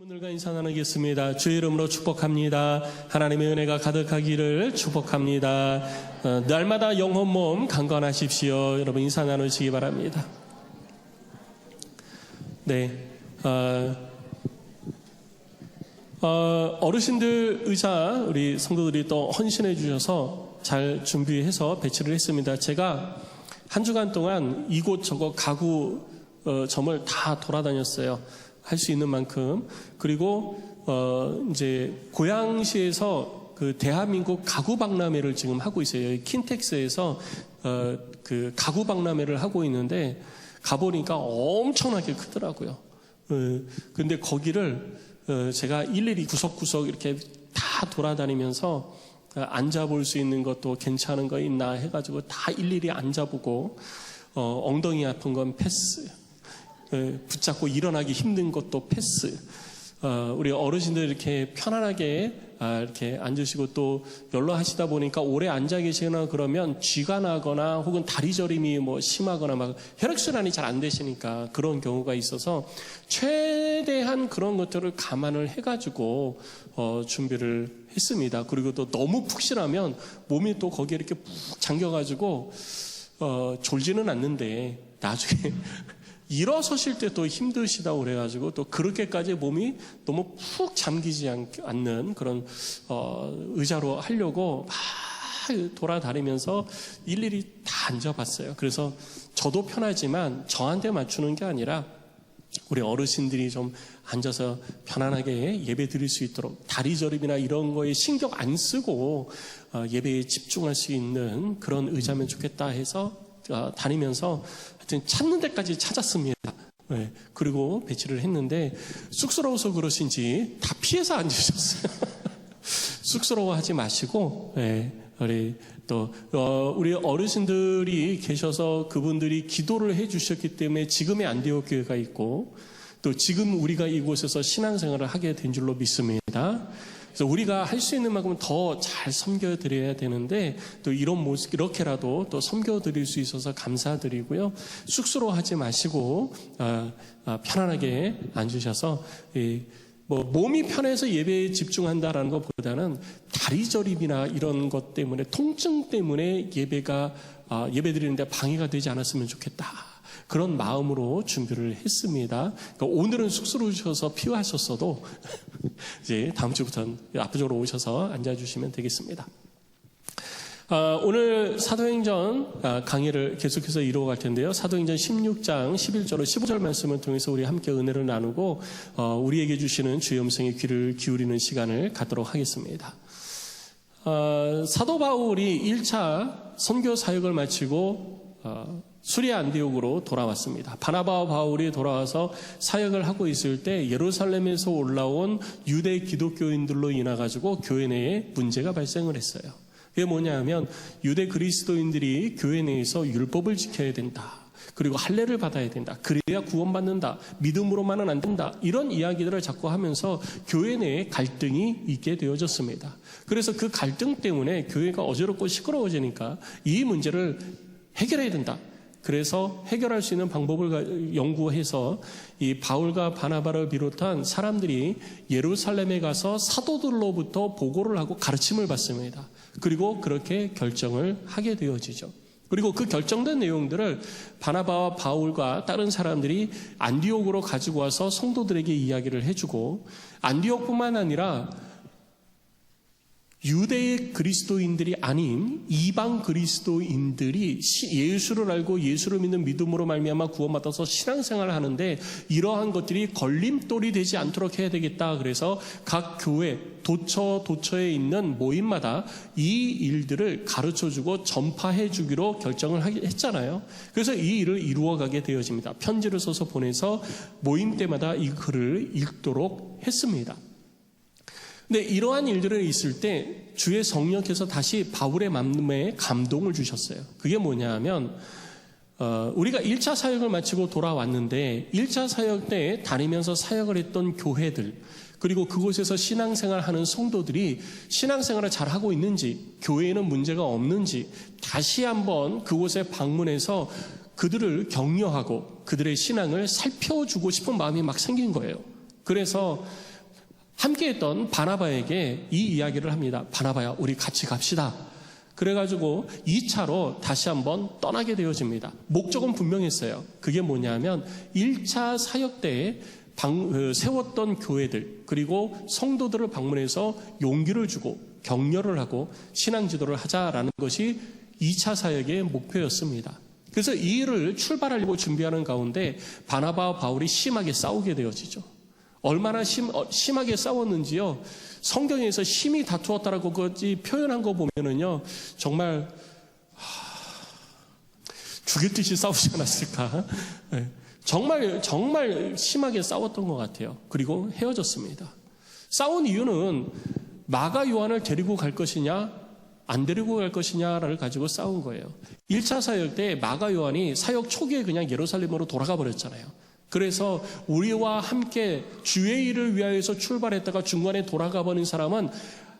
여러분들과 인사 나누겠습니다. 주의 이름으로 축복합니다. 하나님의 은혜가 가득하기를 축복합니다. 날마다 영혼 몸 강건하십시오. 여러분 인사 나누시기 바랍니다. 네, 어르신들 의자 우리 성도들이 또 헌신해 주셔서 잘 준비해서 배치를 했습니다. 제가 한 주간 동안 이곳 저곳 가구 점을 다 돌아다녔어요. 할 수 있는 만큼. 그리고 이제 고양시에서 그 대한민국 가구 박람회를 지금 하고 있어요. 여기 킨텍스에서 그 가구 박람회를 하고 있는데 가보니까 엄청나게 크더라고요. 근데 거기를 제가 일일이 구석구석 이렇게 다 돌아다니면서 앉아볼 수 있는 것도 괜찮은 거 있나 해가지고 다 일일이 앉아보고 엉덩이 아픈 건 패스, 붙잡고 일어나기 힘든 것도 패스. 우리 어르신들 이렇게 편안하게 이렇게 앉으시고 또 연로하시다 보니까 오래 앉아 계시거나 그러면 쥐가 나거나 혹은 다리 저림이 뭐 심하거나 막 혈액순환이 잘 안 되시니까 그런 경우가 있어서 최대한 그런 것들을 감안을 해가지고 준비를 했습니다. 그리고 또 너무 푹신하면 몸이 또 거기에 이렇게 푹 잠겨가지고 졸지는 않는데 나중에 일어서실 때 또 힘드시다고 그래가지고 또 그렇게까지 몸이 너무 푹 잠기지 않는 그런 의자로 하려고 막 돌아다니면서 일일이 다 앉아봤어요. 그래서 저도 편하지만 저한테 맞추는 게 아니라 우리 어르신들이 좀 앉아서 편안하게 예배 드릴 수 있도록 다리 저림이나 이런 거에 신경 안 쓰고 예배에 집중할 수 있는 그런 의자면 좋겠다 해서 다니면서 하여튼 찾는 데까지 찾았습니다. 네, 그리고 배치를 했는데 쑥스러워서 그러신지 다 피해서 앉으셨어요. 쑥스러워하지 마시고, 네, 우리 어르신들이 계셔서 그분들이 기도를 해주셨기 때문에 지금의 안디옥 교회가 있고 또 지금 우리가 이곳에서 신앙생활을 하게 된 줄로 믿습니다. 그래서 우리가 할 수 있는 만큼 더 잘 섬겨드려야 되는데 또 이런 모습 이렇게라도 또 섬겨드릴 수 있어서 감사드리고요. 쑥스러워하지 마시고 편안하게 앉으셔서 뭐 몸이 편해서 예배에 집중한다라는 것보다는 다리 저림이나 이런 것 때문에 통증 때문에 예배 드리는데 방해가 되지 않았으면 좋겠다. 그런 마음으로 준비를 했습니다. 그러니까 오늘은 쑥스러우셔서 피하셨어도 이제 다음 주부터는 앞쪽으로 오셔서 앉아주시면 되겠습니다. 오늘 사도행전 강의를 계속해서 이루어갈 텐데요. 사도행전 16장 11절로 15절 말씀을 통해서 우리 함께 은혜를 나누고 우리에게 주시는 주의 음성에 귀를 기울이는 시간을 갖도록 하겠습니다. 사도 바울이 1차 선교 사역을 마치고 수리아 안디옥으로 돌아왔습니다. 바나바와 바울이 돌아와서 사역을 하고 있을 때 예루살렘에서 올라온 유대 기독교인들로 인해가지고 교회 내에 문제가 발생을 했어요. 그게 뭐냐 하면 유대 그리스도인들이 교회 내에서 율법을 지켜야 된다. 그리고 할례를 받아야 된다. 그래야 구원받는다. 믿음으로만은 안 된다. 이런 이야기들을 자꾸 하면서 교회 내에 갈등이 있게 되어졌습니다. 그래서 그 갈등 때문에 교회가 어지럽고 시끄러워지니까 이 문제를 해결해야 된다. 그래서 해결할 수 있는 방법을 연구해서 이 바울과 바나바를 비롯한 사람들이 예루살렘에 가서 사도들로부터 보고를 하고 가르침을 받습니다. 그리고 그렇게 결정을 하게 되어지죠. 그리고 그 결정된 내용들을 바나바와 바울과 다른 사람들이 안디옥으로 가지고 와서 성도들에게 이야기를 해주고 안디옥뿐만 아니라 유대의 그리스도인들이 아닌 이방 그리스도인들이 예수를 알고 예수를 믿는 믿음으로 말미암아 구원받아서 신앙생활을 하는데 이러한 것들이 걸림돌이 되지 않도록 해야 되겠다. 그래서 각 교회 도처에 있는 모임마다 이 일들을 가르쳐주고 전파해주기로 결정을 했잖아요. 그래서 이 일을 이루어가게 되어집니다. 편지를 써서 보내서 모임 때마다 이 글을 읽도록 했습니다. 근데 이러한 일들이 있을 때 주의 성령께서 다시 바울의 마음에 감동을 주셨어요. 그게 뭐냐 하면 우리가 1차 사역을 마치고 돌아왔는데 1차 사역 때 다니면서 사역을 했던 교회들 그리고 그곳에서 신앙생활하는 성도들이 신앙생활을 잘하고 있는지 교회에는 문제가 없는지 다시 한번 그곳에 방문해서 그들을 격려하고 그들의 신앙을 살펴주고 싶은 마음이 막 생긴 거예요. 그래서 함께했던 바나바에게 이 이야기를 합니다. 바나바야, 우리 같이 갑시다. 그래가지고 2차로 다시 한번 떠나게 되어집니다. 목적은 분명했어요. 그게 뭐냐면 1차 사역 때에 세웠던 교회들 그리고 성도들을 방문해서 용기를 주고 격려를 하고 신앙 지도를 하자라는 것이 2차 사역의 목표였습니다. 그래서 이 일을 출발하려고 준비하는 가운데 바나바와 바울이 심하게 싸우게 되어지죠. 얼마나 심하게 싸웠는지요. 성경에서 심히 다투었다라고 표현한 거 보면은요, 정말 죽일 듯이 싸우지 않았을까? 네. 정말 심하게 싸웠던 것 같아요. 그리고 헤어졌습니다. 싸운 이유는 마가 요한을 데리고 갈 것이냐, 안 데리고 갈 것이냐를 가지고 싸운 거예요. 1차 사역 때 마가 요한이 사역 초기에 그냥 예루살렘으로 돌아가 버렸잖아요. 그래서 우리와 함께 주의 일을 위하여서 출발했다가 중간에 돌아가 버린 사람은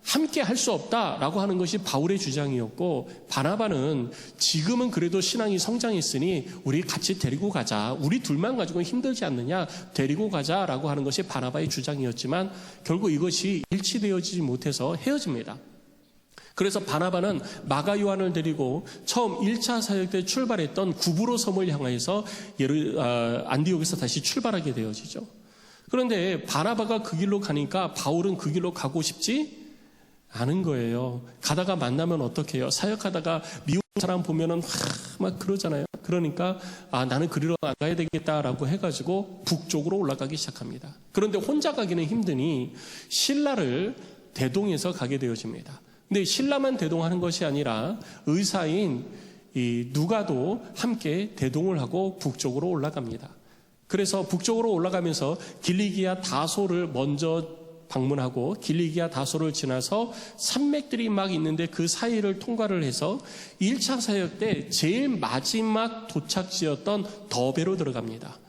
함께 할 수 없다라고 하는 것이 바울의 주장이었고, 바나바는 지금은 그래도 신앙이 성장했으니 우리 같이 데리고 가자, 우리 둘만 가지고는 힘들지 않느냐, 데리고 가자라고 하는 것이 바나바의 주장이었지만 결국 이것이 일치되어지지 못해서 헤어집니다. 그래서 바나바는 마가 요한을 데리고 처음 1차 사역 때 출발했던 구브로 섬을 향해서 안디옥에서 다시 출발하게 되어지죠. 그런데 바나바가 그 길로 가니까 바울은 그 길로 가고 싶지 않은 거예요. 가다가 만나면 어떡해요? 사역하다가 미운 사람 보면은 막 그러잖아요. 그러니까 나는 그리로 안 가야 되겠다라고 해가지고 북쪽으로 올라가기 시작합니다. 그런데 혼자 가기는 힘드니 신라를 대동해서 가게 되어집니다. 근데 신라만 대동하는 것이 아니라 의사인 이 누가도 함께 대동을 하고 북쪽으로 올라갑니다. 그래서 북쪽으로 올라가면서 길리기아 다소를 먼저 방문하고 길리기아 다소를 지나서 산맥들이 막 있는데 그 사이를 통과를 해서 1차 사역 때 제일 마지막 도착지였던 더베로 들어갑니다.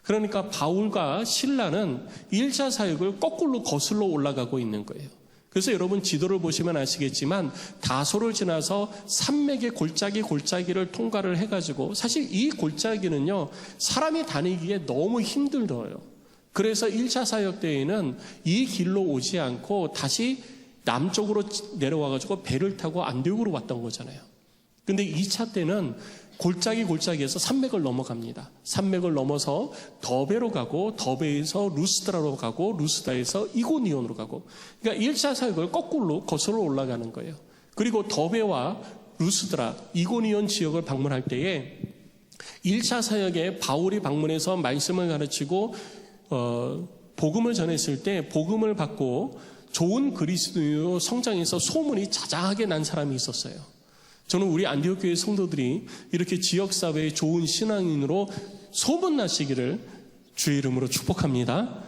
그러니까 바울과 실라는 1차 사역을 거꾸로 거슬러 올라가고 있는 거예요. 그래서 여러분 지도를 보시면 아시겠지만 다소를 지나서 산맥의 골짜기를 통과를 해가지고, 사실 이 골짜기는요 사람이 다니기에 너무 힘들어요. 그래서 1차 사역 때에는 이 길로 오지 않고 다시 남쪽으로 내려와가지고 배를 타고 안디옥으로 왔던 거잖아요. 근데 2차 때는 골짜기에서 산맥을 넘어갑니다. 산맥을 넘어서 더베로 가고, 더베에서 루스드라로 가고, 루스드라에서 이고니온으로 가고, 그러니까 1차 사역을 거꾸로 거슬러 올라가는 거예요. 그리고 더베와 루스드라, 이고니온 지역을 방문할 때에 1차 사역에 바울이 방문해서 말씀을 가르치고 복음을 전했을 때 복음을 받고 좋은 그리스도인으로 성장해서 소문이 자자하게 난 사람이 있었어요. 저는 우리 안디옥 교회 성도들이 이렇게 지역사회의 좋은 신앙인으로 소문나시기를 주의 이름으로 축복합니다.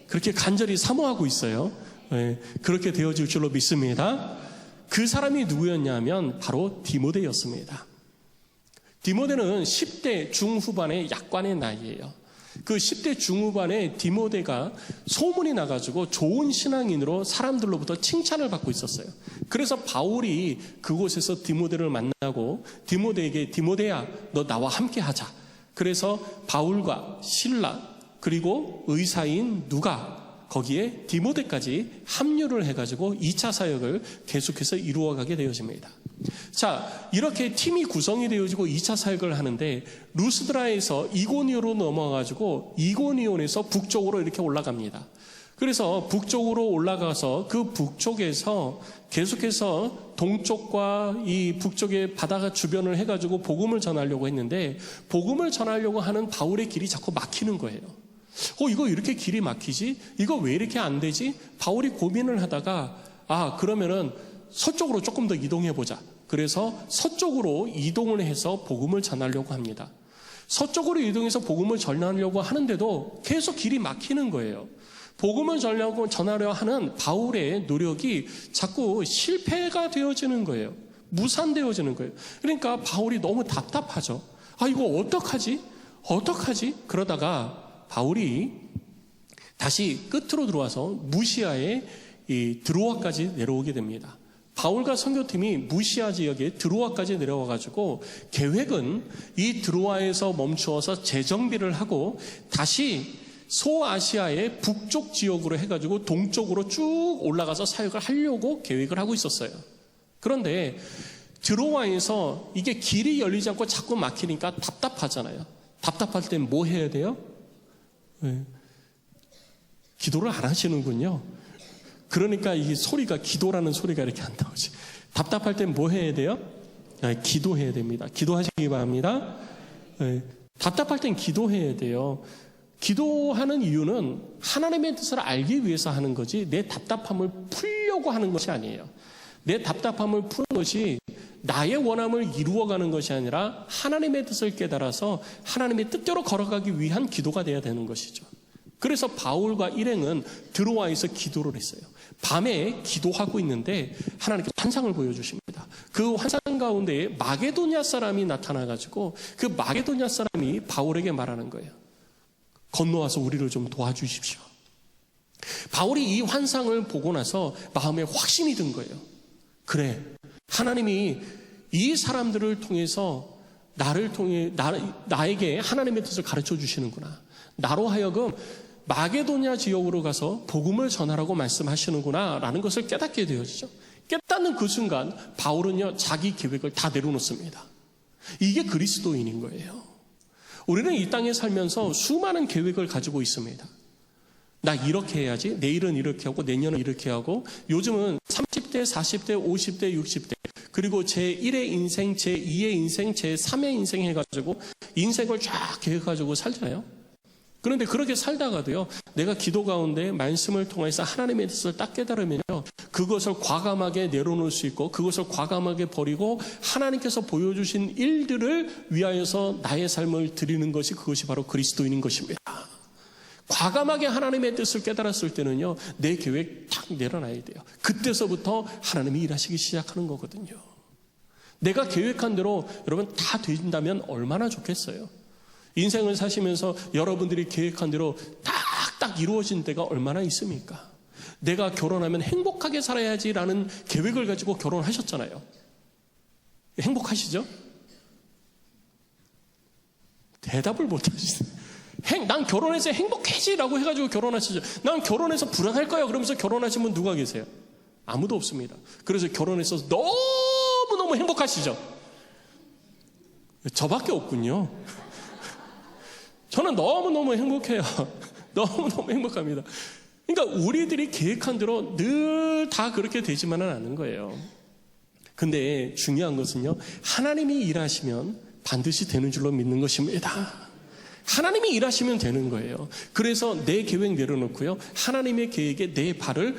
그렇게 간절히 사모하고 있어요. 네, 그렇게 되어질 줄로 믿습니다. 그 사람이 누구였냐면 바로 디모데였습니다. 디모데는 10대 중후반의 약관의 나이예요. 그 10대 중후반에 디모데가 소문이 나가지고 좋은 신앙인으로 사람들로부터 칭찬을 받고 있었어요. 그래서 바울이 그곳에서 디모데를 만나고 디모데에게 디모데야 너 나와 함께 하자. 그래서 바울과 실라 그리고 의사인 누가 거기에 디모데까지 합류를 해가지고 2차 사역을 계속해서 이루어가게 되어집니다. 자, 이렇게 팀이 구성이 되어지고 2차 사역을 하는데 루스드라에서 이고니온으로 넘어가가지고 이고니온에서 북쪽으로 이렇게 올라갑니다. 그래서 북쪽으로 올라가서 그 북쪽에서 계속해서 동쪽과 이 북쪽의 바다 주변을 해가지고 복음을 전하려고 했는데 복음을 전하려고 하는 바울의 길이 자꾸 막히는 거예요. 이거 이렇게 길이 막히지? 이거 왜 이렇게 안 되지? 바울이 고민을 하다가 그러면은 서쪽으로 조금 더 이동해보자. 그래서 서쪽으로 이동을 해서 복음을 전하려고 합니다. 서쪽으로 이동해서 복음을 전하려고 하는데도 계속 길이 막히는 거예요. 복음을 전하려 하는 바울의 노력이 자꾸 실패가 되어지는 거예요. 무산되어지는 거예요. 그러니까 바울이 너무 답답하죠. 이거 어떡하지? 그러다가 바울이 다시 끝으로 들어와서 무시아의 이 드로아까지 내려오게 됩니다. 바울과 선교팀이 무시아 지역에 드로아까지 내려와가지고 계획은 이 드로아에서 멈추어서 재정비를 하고 다시 소아시아의 북쪽 지역으로 해가지고 동쪽으로 쭉 올라가서 사역을 하려고 계획을 하고 있었어요. 그런데 드로아에서 이게 길이 열리지 않고 자꾸 막히니까 답답하잖아요. 답답할 땐 뭐 해야 돼요? 네. 기도를 안 하시는군요. 그러니까 이 소리가, 기도라는 소리가 이렇게 안 나오지. 답답할 땐 뭐 해야 돼요? 네, 기도해야 됩니다. 기도하시기 바랍니다. 네. 답답할 땐 기도해야 돼요. 기도하는 이유는 하나님의 뜻을 알기 위해서 하는 거지 내 답답함을 풀려고 하는 것이 아니에요. 내 답답함을 푸는 것이 나의 원함을 이루어가는 것이 아니라 하나님의 뜻을 깨달아서 하나님의 뜻대로 걸어가기 위한 기도가 돼야 되는 것이죠. 그래서 바울과 일행은 드로아에서 기도를 했어요. 밤에 기도하고 있는데 하나님께 환상을 보여주십니다. 그 환상 가운데에 마게도냐 사람이 나타나가지고 그 마게도냐 사람이 바울에게 말하는 거예요. 건너와서 우리를 좀 도와주십시오. 바울이 이 환상을 보고 나서 마음에 확신이 든 거예요. 그래, 하나님이 이 사람들을 통해서 나에게 하나님의 뜻을 가르쳐 주시는구나. 나로 하여금 마게도냐 지역으로 가서 복음을 전하라고 말씀하시는구나 라는 것을 깨닫게 되어지죠. 깨닫는 그 순간 바울은요, 자기 계획을 다 내려놓습니다. 이게 그리스도인인 거예요. 우리는 이 땅에 살면서 수많은 계획을 가지고 있습니다. 나 이렇게 해야지, 내일은 이렇게 하고 내년은 이렇게 하고, 요즘은 30대, 40대, 50대, 60대, 그리고 제1의 인생, 제2의 인생, 제3의 인생 해가지고 인생을 쫙 계획해가지고 살잖아요. 그런데 그렇게 살다가도요, 내가 기도 가운데 말씀을 통해서 하나님의 뜻을 딱 깨달으면요, 그것을 과감하게 내려놓을 수 있고 그것을 과감하게 버리고 하나님께서 보여주신 일들을 위하여서 나의 삶을 드리는 것이, 그것이 바로 그리스도인인 것입니다. 과감하게 하나님의 뜻을 깨달았을 때는요, 내 계획 딱 내려놔야 돼요. 그때서부터 하나님이 일하시기 시작하는 거거든요. 내가 계획한 대로 여러분 다 된다면 얼마나 좋겠어요. 인생을 사시면서 여러분들이 계획한 대로 딱딱 이루어진 때가 얼마나 있습니까? 내가 결혼하면 행복하게 살아야지라는 계획을 가지고 결혼하셨잖아요. 행복하시죠? 대답을 못하시죠. 난 결혼해서 행복해지라고 해가지고 결혼하시죠. 난 결혼해서 불안할 거야 그러면서 결혼하신 분 누가 계세요? 아무도 없습니다. 그래서 결혼해서 너무너무 행복하시죠? 저밖에 없군요. 저는 너무너무 행복해요. 너무너무 행복합니다. 그러니까 우리들이 계획한 대로 늘 다 그렇게 되지만은 않은 거예요. 근데 중요한 것은요, 하나님이 일하시면 반드시 되는 줄로 믿는 것입니다. 하나님이 일하시면 되는 거예요. 그래서 내 계획 내려놓고요, 하나님의 계획에 내 발을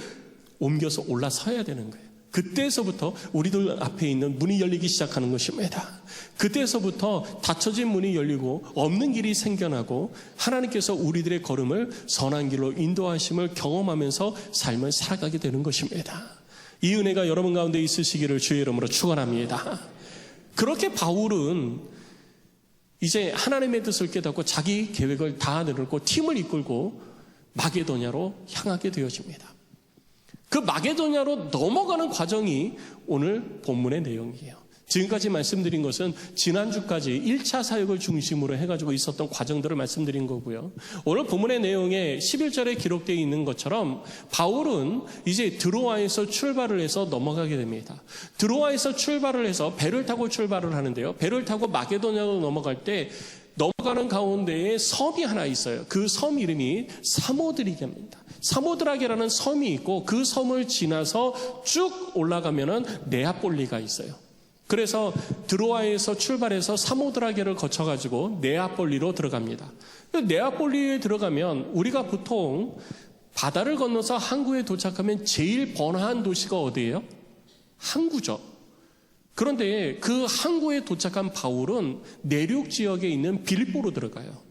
옮겨서 올라서야 되는 거예요. 그때서부터 우리들 앞에 있는 문이 열리기 시작하는 것입니다. 그때서부터 닫혀진 문이 열리고 없는 길이 생겨나고 하나님께서 우리들의 걸음을 선한 길로 인도하심을 경험하면서 삶을 살아가게 되는 것입니다. 이 은혜가 여러분 가운데 있으시기를 주의 이름으로 축원합니다. 그렇게 바울은 이제 하나님의 뜻을 깨닫고 자기 계획을 다 내려놓고 팀을 이끌고 마게도냐로 향하게 되어집니다. 그 마게도냐로 넘어가는 과정이 오늘 본문의 내용이에요. 지금까지 말씀드린 것은 지난주까지 1차 사역을 중심으로 해가지고 있었던 과정들을 말씀드린 거고요. 오늘 본문의 내용에 11절에 기록되어 있는 것처럼 바울은 이제 드로아에서 출발을 해서 넘어가게 됩니다. 드로아에서 출발을 해서 배를 타고 출발을 하는데요. 배를 타고 마게도냐로 넘어갈 때 넘어가는 가운데에 섬이 하나 있어요. 그 섬 이름이 사모드라게입니다. 사모드라게라는 섬이 있고 그 섬을 지나서 쭉 올라가면은 네아폴리가 있어요. 그래서 드로아에서 출발해서 사모드라게를 거쳐가지고 네아폴리로 들어갑니다. 네아폴리에 들어가면 우리가 보통 바다를 건너서 항구에 도착하면 제일 번화한 도시가 어디예요? 항구죠. 그런데 그 항구에 도착한 바울은 내륙 지역에 있는 빌립보로 들어가요.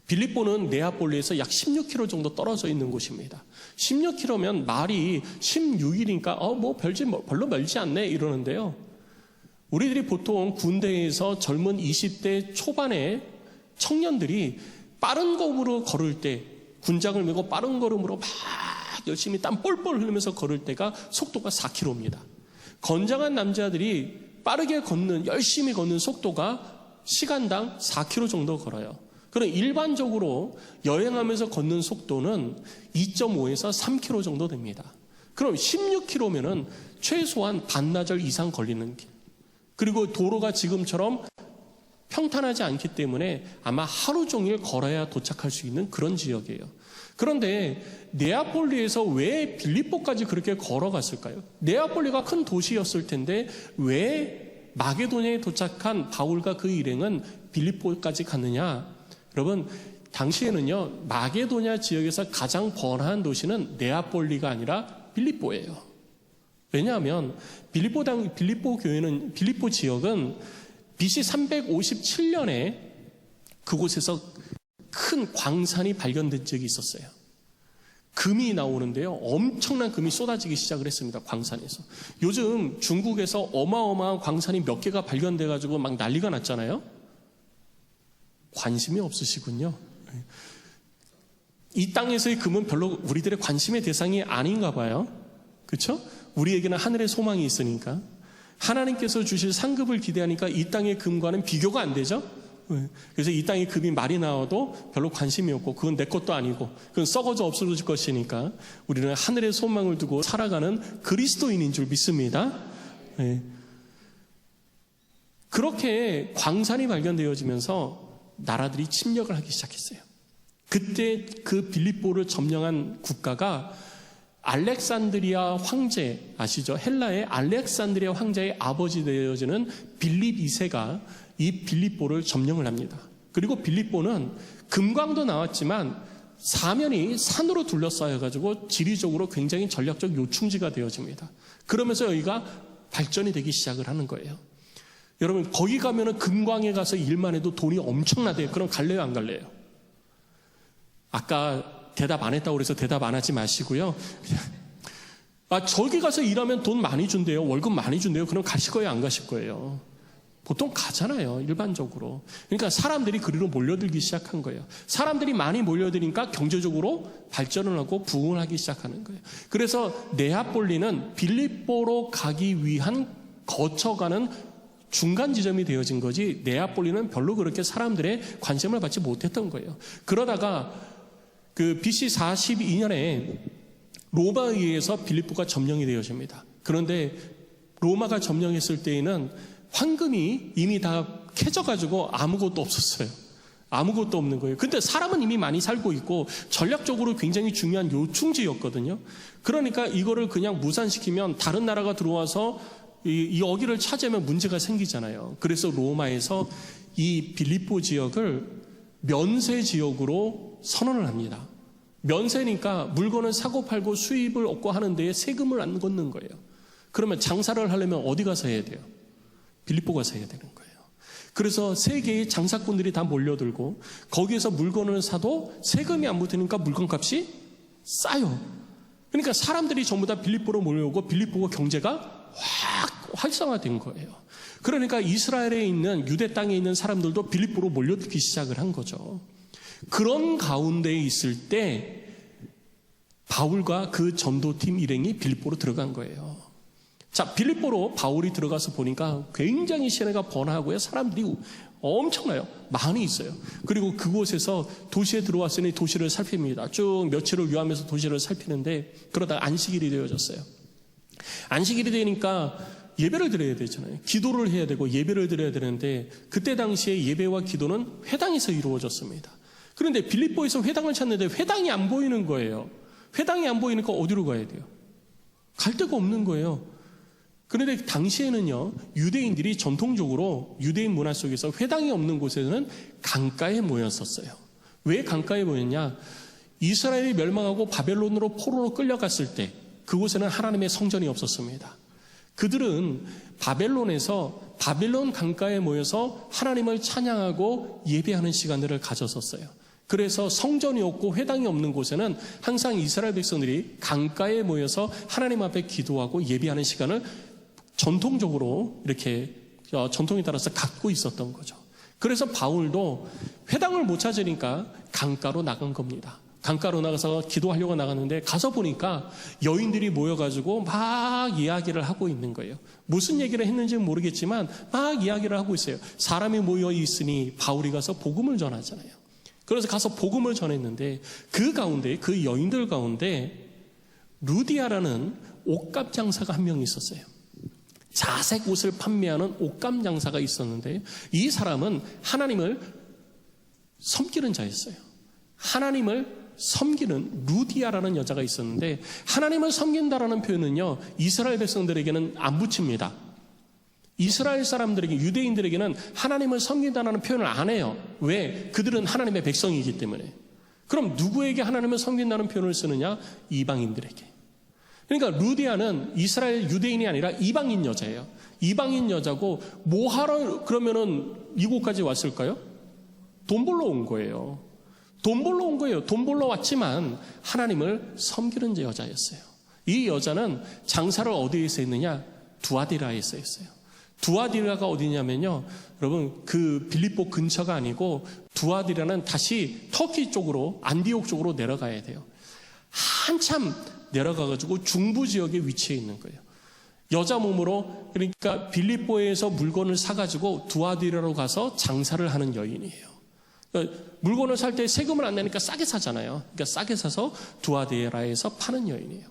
빌립보는 네아폴리에서 약 16km 정도 떨어져 있는 곳입니다. 16km면 말이 16일이니까 별로 멀지 않네 이러는데요. 우리들이 보통 군대에서 젊은 20대 초반의 청년들이 빠른 걸음으로 걸을 때, 군장을 메고 빠른 걸음으로 막 열심히 땀 뻘뻘 흘리면서 걸을 때가 속도가 4km입니다. 건장한 남자들이 빠르게 걷는, 열심히 걷는 속도가 시간당 4km 정도 걸어요. 그럼 일반적으로 여행하면서 걷는 속도는 2.5에서 3km 정도 됩니다. 그럼 16km면은 최소한 반나절 이상 걸리는 길. 그리고 도로가 지금처럼 평탄하지 않기 때문에 아마 하루 종일 걸어야 도착할 수 있는 그런 지역이에요. 그런데 네아폴리에서 왜 빌립보까지 그렇게 걸어갔을까요? 네아폴리가 큰 도시였을 텐데 왜 마게도냐에 도착한 바울과 그 일행은 빌립보까지 갔느냐? 여러분, 당시에는요, 마게도냐 지역에서 가장 번화한 도시는 네아폴리가 아니라 빌립보예요. 왜냐하면 빌립보 교회는, 빌립보 지역은 BC 357년에 그곳에서 큰 광산이 발견된 적이 있었어요. 금이 나오는데요, 엄청난 금이 쏟아지기 시작을 했습니다. 광산에서. 요즘 중국에서 어마어마한 광산이 몇 개가 발견돼가지고 막 난리가 났잖아요. 관심이 없으시군요. 이 땅에서의 금은 별로 우리들의 관심의 대상이 아닌가 봐요. 그렇죠? 우리에게는 하늘의 소망이 있으니까. 하나님께서 주실 상급을 기대하니까 이 땅의 금과는 비교가 안 되죠? 그래서 이 땅에 금이 많이 나와도 별로 관심이 없고, 그건 내 것도 아니고, 그건 썩어져 없어질 것이니까 우리는 하늘의 소망을 두고 살아가는 그리스도인인 줄 믿습니다. 그렇게 광산이 발견되어지면서 나라들이 침략을 하기 시작했어요. 그때 그 빌립보를 점령한 국가가 알렉산드리아 황제, 아시죠? 헬라의 알렉산드리아 황제의 아버지 되어지는 빌립 2세가 이 빌립보를 점령을 합니다. 그리고 빌립보는 금광도 나왔지만 사면이 산으로 둘러싸여가지고 지리적으로 굉장히 전략적 요충지가 되어집니다. 그러면서 여기가 발전이 되기 시작을 하는 거예요. 여러분, 거기 가면은 금광에 가서 일만 해도 돈이 엄청나대요. 그럼 갈래요, 안 갈래요? 아까 대답 안 했다고 그래서 대답 안 하지 마시고요. 저기 가서 일하면 돈 많이 준대요. 월급 많이 준대요. 그럼 가실 거예요, 안 가실 거예요? 보통 가잖아요, 일반적으로. 그러니까 사람들이 그리로 몰려들기 시작한 거예요. 사람들이 많이 몰려드니까 경제적으로 발전을 하고 부흥을 하기 시작하는 거예요. 그래서 네아폴리는 빌립보로 가기 위한 거쳐가는 중간 지점이 되어진 거지, 네아폴리는 별로 그렇게 사람들의 관심을 받지 못했던 거예요. 그러다가 그 BC 42년에 로마에 의해서 빌립보가 점령이 되어집니다. 그런데 로마가 점령했을 때에는 황금이 이미 다 캐져가지고 아무것도 없었어요. 아무것도 없는 거예요. 근데 사람은 이미 많이 살고 있고 전략적으로 굉장히 중요한 요충지였거든요. 그러니까 이거를 그냥 무산시키면 다른 나라가 들어와서 여기를 차지하면 문제가 생기잖아요. 그래서 로마에서 이 빌립보 지역을 면세 지역으로 선언을 합니다. 면세니까 물건을 사고 팔고 수입을 얻고 하는 데에 세금을 안 걷는 거예요. 그러면 장사를 하려면 어디 가서 해야 돼요? 빌립보 가서 해야 되는 거예요. 그래서 세계의 장사꾼들이 다 몰려들고 거기에서 물건을 사도 세금이 안 붙으니까 물건값이 싸요. 그러니까 사람들이 전부 다 빌립보로 몰려오고 빌립보가 경제가 확 활성화된 거예요. 그러니까 이스라엘에 있는 유대 땅에 있는 사람들도 빌립보로 몰려들기 시작을 한 거죠. 그런 가운데에 있을 때 바울과 그 전도팀 일행이 빌립보로 들어간 거예요. 자, 빌립보로 바울이 들어가서 보니까 굉장히 시내가 번화하고요. 사람들이 엄청나요. 많이 있어요. 그리고 그곳에서 도시에 들어왔으니 도시를 살핍니다. 쭉 며칠을 요하면서 도시를 살피는데 그러다가 안식일이 되어졌어요. 안식일이 되니까 예배를 드려야 되잖아요. 기도를 해야 되고 예배를 드려야 되는데 그때 당시에 예배와 기도는 회당에서 이루어졌습니다. 그런데 빌립보에서 회당을 찾는데 회당이 안 보이는 거예요. 회당이 안 보이니까 어디로 가야 돼요? 갈 데가 없는 거예요. 그런데 당시에는요, 유대인들이 전통적으로 유대인 문화 속에서 회당이 없는 곳에는 강가에 모였었어요. 왜 강가에 모였냐? 이스라엘이 멸망하고 바벨론으로 포로로 끌려갔을 때 그곳에는 하나님의 성전이 없었습니다. 그들은 바벨론에서 바벨론 강가에 모여서 하나님을 찬양하고 예배하는 시간들을 가졌었어요. 그래서 성전이 없고 회당이 없는 곳에는 항상 이스라엘 백성들이 강가에 모여서 하나님 앞에 기도하고 예배하는 시간을 전통적으로 이렇게 전통에 따라서 갖고 있었던 거죠. 그래서 바울도 회당을 못 찾으니까 강가로 나간 겁니다. 강가로 나가서 기도하려고 나갔는데 가서 보니까 여인들이 모여가지고 막 이야기를 하고 있는 거예요. 무슨 얘기를 했는지는 모르겠지만 막 이야기를 하고 있어요. 사람이 모여 있으니 바울이 가서 복음을 전하잖아요. 그래서 가서 복음을 전했는데 그 가운데, 그 여인들 가운데 루디아라는 옷감 장사가 한 명 있었어요. 자색 옷을 판매하는 옷감 장사가 있었는데 이 사람은 하나님을 섬기는 자였어요. 하나님을 섬기는 루디아라는 여자가 있었는데, 하나님을 섬긴다라는 표현은요, 이스라엘 백성들에게는 안 붙입니다. 이스라엘 사람들에게, 유대인들에게는 하나님을 섬긴다라는 표현을 안 해요. 왜? 그들은 하나님의 백성이기 때문에. 그럼 누구에게 하나님을 섬긴다는 표현을 쓰느냐? 이방인들에게. 그러니까 루디아는 이스라엘 유대인이 아니라 이방인 여자예요. 이방인 여자고 뭐하러 그러면은 이곳까지 왔을까요? 돈 벌러 온 거예요. 돈 벌러 온 거예요. 돈 벌러 왔지만 하나님을 섬기는 여자였어요. 이 여자는 장사를 어디에서 했느냐? 두아디라에서 했어요. 두아디라가 어디냐면요, 여러분, 그 빌립보 근처가 아니고 두아디라는 다시 터키 쪽으로, 안디옥 쪽으로 내려가야 돼요. 한참 내려가가지고 중부 지역에 위치해 있는 거예요. 여자 몸으로, 그러니까 빌립보에서 물건을 사가지고 두아디라로 가서 장사를 하는 여인이에요. 그러니까 물건을 살 때 세금을 안 내니까 싸게 사잖아요. 그러니까 싸게 사서 두아디라에서 파는 여인이에요.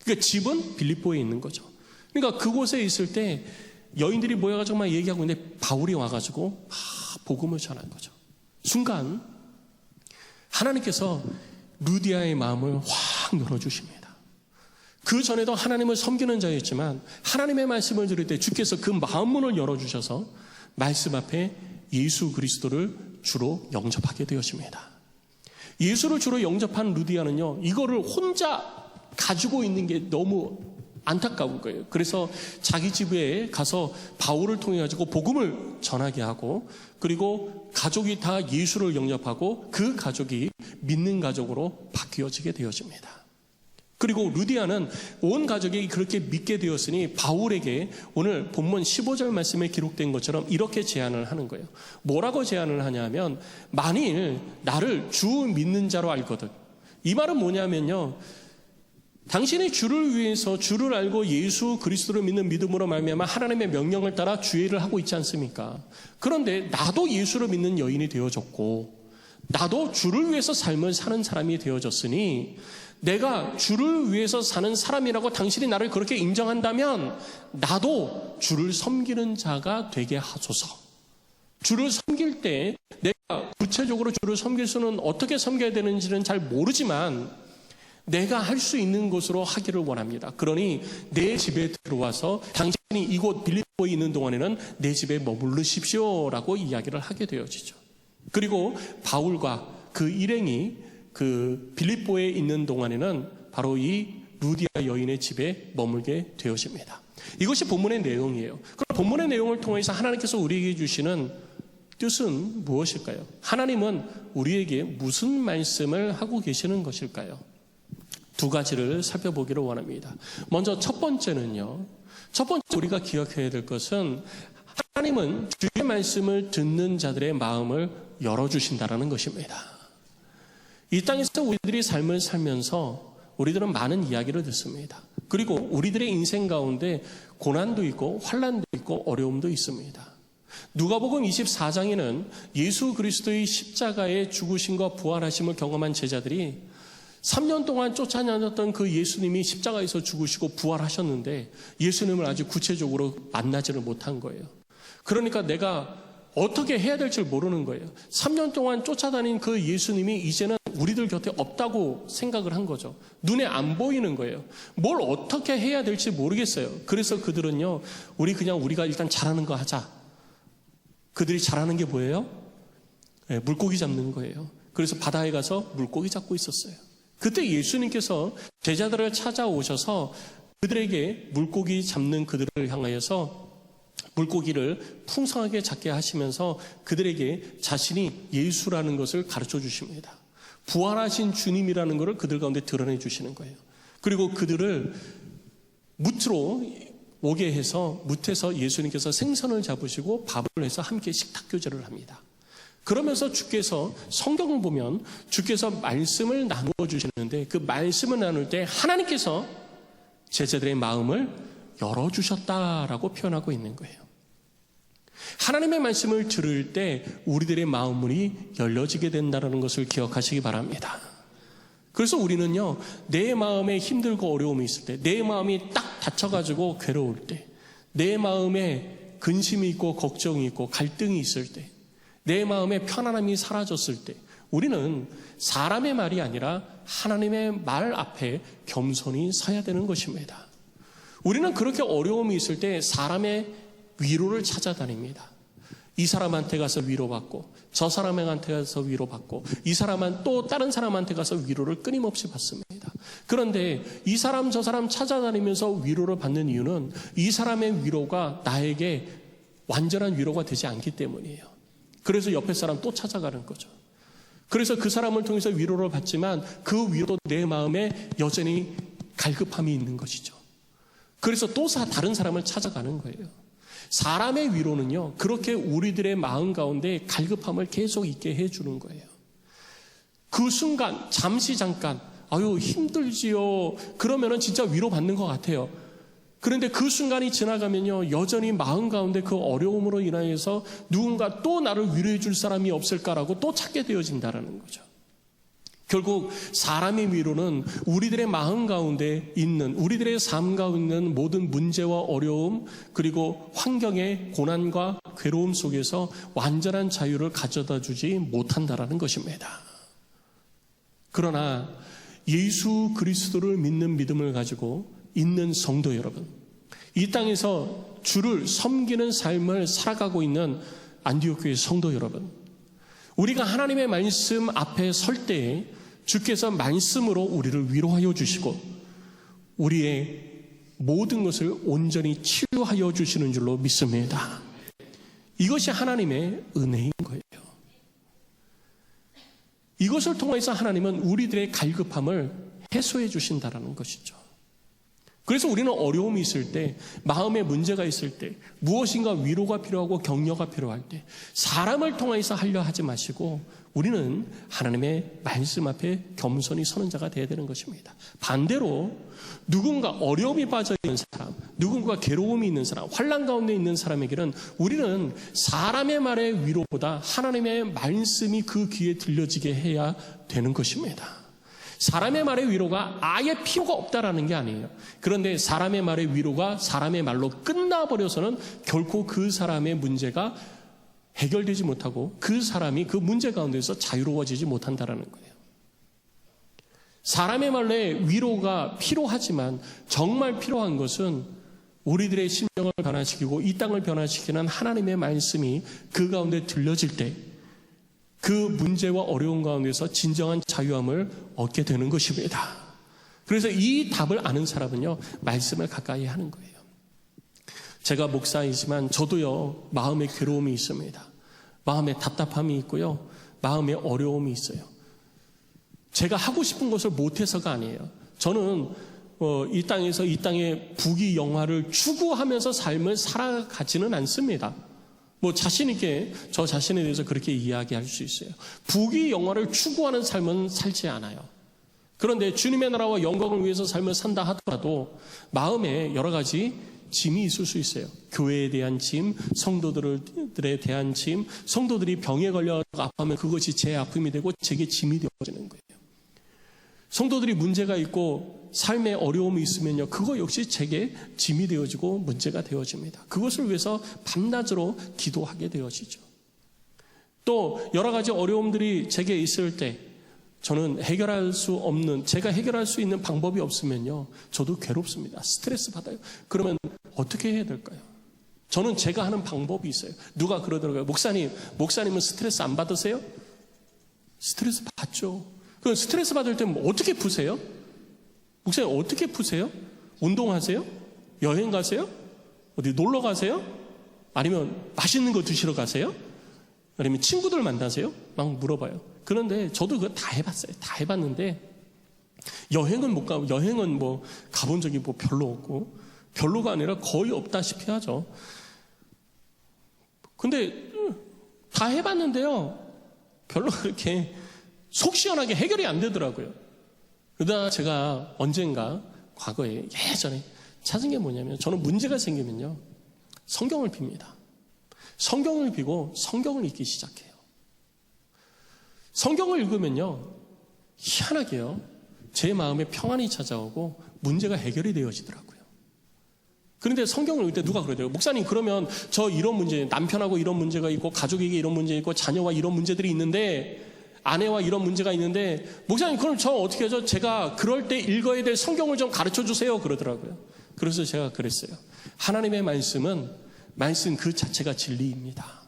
그러니까 집은 빌립보에 있는 거죠. 그러니까 그곳에 있을 때 여인들이 모여가지고 막 얘기하고 있는데 바울이 와가지고 복음을 전한 거죠. 순간 하나님께서 루디아의 마음을 확 열어주십니다. 그 전에도 하나님을 섬기는 자였지만 하나님의 말씀을 들을 때 주께서 그 마음문을 열어주셔서 말씀 앞에 예수 그리스도를 주로 영접하게 되었습니다. 예수를 주로 영접한 루디아는요, 이거를 혼자 가지고 있는 게 너무 안타까운 거예요. 그래서 자기 집에 가서 바울을 통해 가지고 복음을 전하게 하고, 그리고 가족이 다 예수를 영접하고 그 가족이 믿는 가족으로 바뀌어지게 되어집니다. 그리고 루디아는 온 가족이 그렇게 믿게 되었으니 바울에게 오늘 본문 15절 말씀에 기록된 것처럼 이렇게 제안을 하는 거예요. 뭐라고 제안을 하냐면, 만일 나를 주 믿는 자로 알거든. 이 말은 뭐냐면요, 당신이 주를 위해서, 주를 알고 예수 그리스도를 믿는 믿음으로 말미암아 하나님의 명령을 따라 주의를 하고 있지 않습니까? 그런데 나도 예수를 믿는 여인이 되어졌고 나도 주를 위해서 삶을 사는 사람이 되어졌으니, 내가 주를 위해서 사는 사람이라고 당신이 나를 그렇게 인정한다면 나도 주를 섬기는 자가 되게 하소서. 주를 섬길 때 내가 구체적으로 주를 섬길 수는, 어떻게 섬겨야 되는지는 잘 모르지만 내가 할 수 있는 것으로 하기를 원합니다. 그러니 내 집에 들어와서 당신이 이곳 빌립보에 있는 동안에는 내 집에 머무르십시오라고 이야기를 하게 되어지죠. 그리고 바울과 그 일행이 그 빌립보에 있는 동안에는 바로 이 루디아 여인의 집에 머물게 되어집니다. 이것이 본문의 내용이에요. 그럼 본문의 내용을 통해서 하나님께서 우리에게 주시는 뜻은 무엇일까요? 하나님은 우리에게 무슨 말씀을 하고 계시는 것일까요? 두 가지를 살펴보기를 원합니다. 먼저 첫 번째는요, 첫 번째 우리가 기억해야 될 것은 하나님은 주의 말씀을 듣는 자들의 마음을 열어주신다는 것입니다. 이 땅에서 우리들이 삶을 살면서 우리들은 많은 이야기를 듣습니다. 그리고 우리들의 인생 가운데 고난도 있고 환난도 있고 어려움도 있습니다. 누가복음 24장에는 예수 그리스도의 십자가의 죽으심과 부활하심을 경험한 제자들이 3년 동안 쫓아다녔던 그 예수님이 십자가에서 죽으시고 부활하셨는데 예수님을 아주 구체적으로 만나지를 못한 거예요. 그러니까 내가 어떻게 해야 될지 모르는 거예요. 3년 동안 쫓아다닌 그 예수님이 이제는 우리들 곁에 없다고 생각을 한 거죠. 눈에 안 보이는 거예요. 뭘 어떻게 해야 될지 모르겠어요. 그래서 그들은요, 우리가 일단 잘하는 거 하자. 그들이 잘하는 게 뭐예요? 네, 물고기 잡는 거예요. 그래서 바다에 가서 물고기 잡고 있었어요. 그때 예수님께서 제자들을 찾아오셔서 그들에게 물고기 잡는 그들을 향하여서 물고기를 풍성하게 잡게 하시면서 그들에게 자신이 예수라는 것을 가르쳐 주십니다. 부활하신 주님이라는 것을 그들 가운데 드러내 주시는 거예요. 그리고 그들을 무트로 오게 해서 무트에서 예수님께서 생선을 잡으시고 밥을 해서 함께 식탁 교제를 합니다. 그러면서 주께서, 성경을 보면 주께서 말씀을 나누어 주시는데 그 말씀을 나눌 때 하나님께서 제자들의 마음을 열어주셨다라고 표현하고 있는 거예요. 하나님의 말씀을 들을 때 우리들의 마음문이 열려지게 된다는 것을 기억하시기 바랍니다. 그래서 우리는요, 내 마음에 힘들고 어려움이 있을 때, 내 마음이 딱 다쳐가지고 괴로울 때, 내 마음에 근심이 있고 걱정이 있고 갈등이 있을 때, 내 마음에 편안함이 사라졌을 때, 우리는 사람의 말이 아니라 하나님의 말 앞에 겸손히 서야 되는 것입니다. 우리는 그렇게 어려움이 있을 때 사람의 위로를 찾아다닙니다. 이 사람한테 가서 위로받고, 저 사람한테 가서 위로받고, 이 사람은 또 다른 사람한테 가서 위로를 끊임없이 받습니다. 그런데 이 사람 저 사람 찾아다니면서 위로를 받는 이유는 이 사람의 위로가 나에게 완전한 위로가 되지 않기 때문이에요. 그래서 옆에 사람 또 찾아가는 거죠. 그래서 그 사람을 통해서 위로를 받지만 그 위로도 내 마음에 여전히 갈급함이 있는 것이죠. 그래서 또 다른 사람을 찾아가는 거예요. 사람의 위로는요, 그렇게 우리들의 마음 가운데 갈급함을 계속 있게 해주는 거예요. 그 순간, 잠깐, 아유, 힘들지요. 그러면은 진짜 위로받는 것 같아요. 그런데 그 순간이 지나가면요, 여전히 마음 가운데 그 어려움으로 인하여서 누군가 또 나를 위로해 줄 사람이 없을까라고 또 찾게 되어진다는 거죠. 결국 사람의 위로는 우리들의 마음 가운데 있는, 우리들의 삶 가운데 있는 모든 문제와 어려움, 그리고 환경의 고난과 괴로움 속에서 완전한 자유를 가져다 주지 못한다라는 것입니다. 그러나 예수 그리스도를 믿는 믿음을 가지고 있는 성도 여러분, 이 땅에서 주를 섬기는 삶을 살아가고 있는 안디옥 교회 성도 여러분, 우리가 하나님의 말씀 앞에 설 때에 주께서 말씀으로 우리를 위로하여 주시고 우리의 모든 것을 온전히 치유하여 주시는 줄로 믿습니다. 이것이 하나님의 은혜인 거예요. 이것을 통해서 하나님은 우리들의 갈급함을 해소해 주신다는 것이죠. 그래서 우리는 어려움이 있을 때, 마음에 문제가 있을 때, 무엇인가 위로가 필요하고 격려가 필요할 때 사람을 통해서 하려 하지 마시고 우리는 하나님의 말씀 앞에 겸손히 서는 자가 되어야 되는 것입니다. 반대로 누군가 어려움이 빠져 있는 사람, 누군가 괴로움이 있는 사람, 환난 가운데 있는 사람에게는 우리는 사람의 말의 위로보다 하나님의 말씀이 그 귀에 들려지게 해야 되는 것입니다. 사람의 말의 위로가 아예 필요가 없다라는 게 아니에요. 그런데 사람의 말의 위로가 사람의 말로 끝나버려서는 결코 그 사람의 문제가 해결되지 못하고 그 사람이 그 문제 가운데서 자유로워지지 못한다라는 거예요. 사람의 말로의 위로가 필요하지만 정말 필요한 것은 우리들의 심령을 변화시키고 이 땅을 변화시키는 하나님의 말씀이 그 가운데 들려질 때 그 문제와 어려운 가운데서 진정한 자유함을 얻게 되는 것입니다. 그래서 이 답을 아는 사람은요, 말씀을 가까이 하는 거예요. 제가 목사이지만 저도요, 마음에 괴로움이 있습니다. 마음에 답답함이 있고요, 마음에 어려움이 있어요. 제가 하고 싶은 것을 못해서가 아니에요. 저는 이 땅에서 이 땅의 부귀영화를 추구하면서 삶을 살아가지는 않습니다. 자신 있게 저 자신에 대해서 그렇게 이야기할 수 있어요. 부귀영화를 추구하는 삶은 살지 않아요. 그런데 주님의 나라와 영광을 위해서 삶을 산다 하더라도 마음에 여러 가지 짐이 있을 수 있어요. 교회에 대한 짐, 성도들에 대한 짐, 성도들이 병에 걸려 아파하면 그것이 제 아픔이 되고 제게 짐이 되어지는 거예요. 성도들이 문제가 있고 삶에 어려움이 있으면요, 그거 역시 제게 짐이 되어지고 문제가 되어집니다. 그것을 위해서 밤낮으로 기도하게 되어지죠. 또 여러 가지 어려움들이 제게 있을 때 저는 해결할 수 없는, 제가 해결할 수 있는 방법이 없으면요, 저도 괴롭습니다. 스트레스 받아요. 그러면 어떻게 해야 될까요? 저는 제가 하는 방법이 있어요. 누가 그러더라고요. 목사님은 스트레스 안 받으세요? 스트레스 받죠. 그럼 스트레스 받을 때 어떻게 푸세요? 목사님 어떻게 푸세요? 운동하세요? 여행 가세요? 어디 놀러 가세요? 아니면 맛있는 거 드시러 가세요? 아니면 친구들 만나세요? 막 물어봐요. 그런데 저도 그거 다 해봤어요. 다 해봤는데 여행은 못 가고, 여행은 가본 적이 별로 없고, 별로가 아니라 거의 없다시피 하죠. 근데 다 해봤는데요, 별로 그렇게 속 시원하게 해결이 안 되더라고요. 그러다 제가 언젠가 과거에 예전에 찾은 게 뭐냐면, 저는 문제가 생기면요, 성경을 핍니다. 성경을 비고 성경을 읽기 시작해요. 성경을 읽으면요, 희한하게요, 제 마음에 평안이 찾아오고 문제가 해결이 되어지더라고요. 그런데 성경을 읽을 때 누가 그러대요. 목사님, 그러면 저 이런 문제, 남편하고 이런 문제가 있고 가족에게 이런 문제 있고 자녀와 이런 문제들이 있는데, 아내와 이런 문제가 있는데, 목사님 그럼 저 어떻게 하죠? 제가 그럴 때 읽어야 될 성경을 좀 가르쳐 주세요 그러더라고요. 그래서 제가 그랬어요. 하나님의 말씀은 말씀 그 자체가 진리입니다.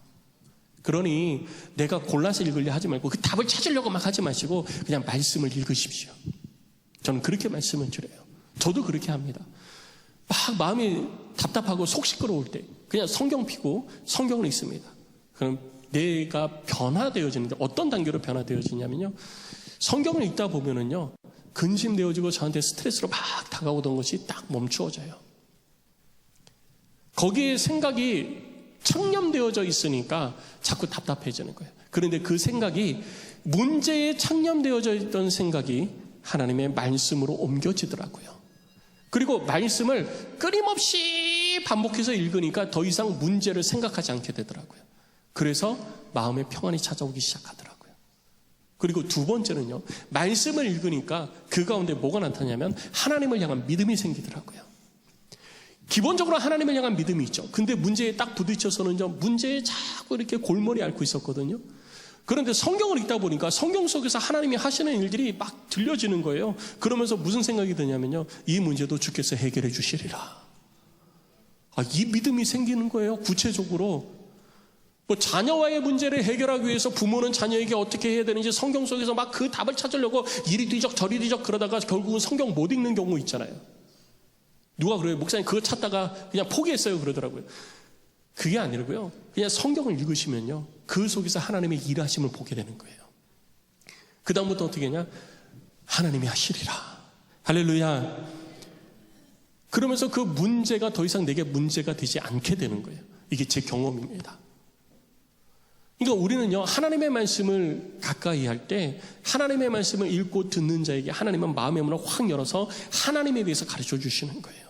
그러니 내가 골라서 읽으려 하지 말고 그 답을 찾으려고 막 하지 마시고 그냥 말씀을 읽으십시오. 저는 그렇게 말씀을 드려요. 저도 그렇게 합니다. 막 마음이 답답하고 속 시끄러울 때 그냥 성경 피고 성경을 읽습니다. 그럼 내가 변화되어지는데 어떤 단계로 변화되어지냐면요, 성경을 읽다 보면은요, 근심되어지고 저한테 스트레스로 막 다가오던 것이 딱 멈추어져요. 거기에 생각이 창념되어져 있으니까 자꾸 답답해지는 거예요. 그런데 그 생각이, 문제에 창념되어져 있던 생각이 하나님의 말씀으로 옮겨지더라고요. 그리고 말씀을 끊임없이 반복해서 읽으니까 더 이상 문제를 생각하지 않게 되더라고요. 그래서 마음의 평안이 찾아오기 시작하더라고요. 그리고 두 번째는요, 말씀을 읽으니까 그 가운데 뭐가 나타나냐면 하나님을 향한 믿음이 생기더라고요. 기본적으로 하나님을 향한 믿음이 있죠. 근데 문제에 딱 부딪혀서는요, 문제에 자꾸 이렇게 골머리 앓고 있었거든요. 그런데 성경을 읽다 보니까 성경 속에서 하나님이 하시는 일들이 막 들려지는 거예요. 그러면서 무슨 생각이 드냐면요, 이 문제도 주께서 해결해 주시리라. 이 믿음이 생기는 거예요. 구체적으로 뭐 자녀와의 문제를 해결하기 위해서 부모는 자녀에게 어떻게 해야 되는지 성경 속에서 막 그 답을 찾으려고 이리 뒤적 저리 뒤적 그러다가 결국은 성경 못 읽는 경우 있잖아요. 누가 그래요? 목사님 그거 찾다가 그냥 포기했어요 그러더라고요. 그게 아니고요, 그냥 성경을 읽으시면요, 그 속에서 하나님의 일하심을 보게 되는 거예요. 그 다음부터 어떻게 하냐? 하나님이 하시리라. 할렐루야. 그러면서 그 문제가 더 이상 내게 문제가 되지 않게 되는 거예요. 이게 제 경험입니다. 그러니까 우리는요, 하나님의 말씀을 가까이 할 때 하나님의 말씀을 읽고 듣는 자에게 하나님은 마음의 문을 확 열어서 하나님에 대해서 가르쳐 주시는 거예요.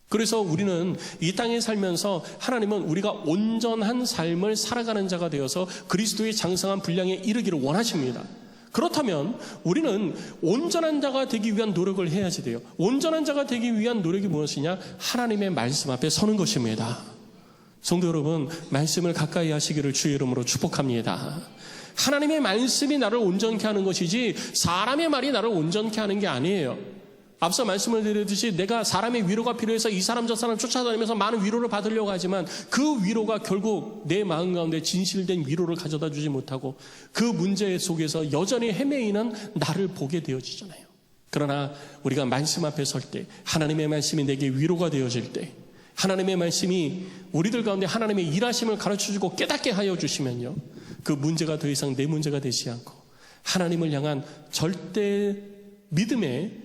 그래서 우리는 이 땅에 살면서 하나님은 우리가 온전한 삶을 살아가는 자가 되어서 그리스도의 장성한 분량에 이르기를 원하십니다. 그렇다면 우리는 온전한 자가 되기 위한 노력을 해야지 돼요. 온전한 자가 되기 위한 노력이 무엇이냐? 하나님의 말씀 앞에 서는 것입니다. 성도 여러분, 말씀을 가까이 하시기를 주의 이름으로 축복합니다. 하나님의 말씀이 나를 온전케 하는 것이지 사람의 말이 나를 온전케 하는 게 아니에요. 앞서 말씀을 드렸듯이 내가 사람의 위로가 필요해서 이 사람 저 사람 쫓아다니면서 많은 위로를 받으려고 하지만 그 위로가 결국 내 마음 가운데 진실된 위로를 가져다 주지 못하고 그 문제 속에서 여전히 헤매이는 나를 보게 되어지잖아요. 그러나 우리가 말씀 앞에 설 때, 하나님의 말씀이 내게 위로가 되어질 때, 하나님의 말씀이 우리들 가운데 하나님의 일하심을 가르쳐주고 깨닫게 하여 주시면요, 그 문제가 더 이상 내 문제가 되지 않고 하나님을 향한 절대 믿음에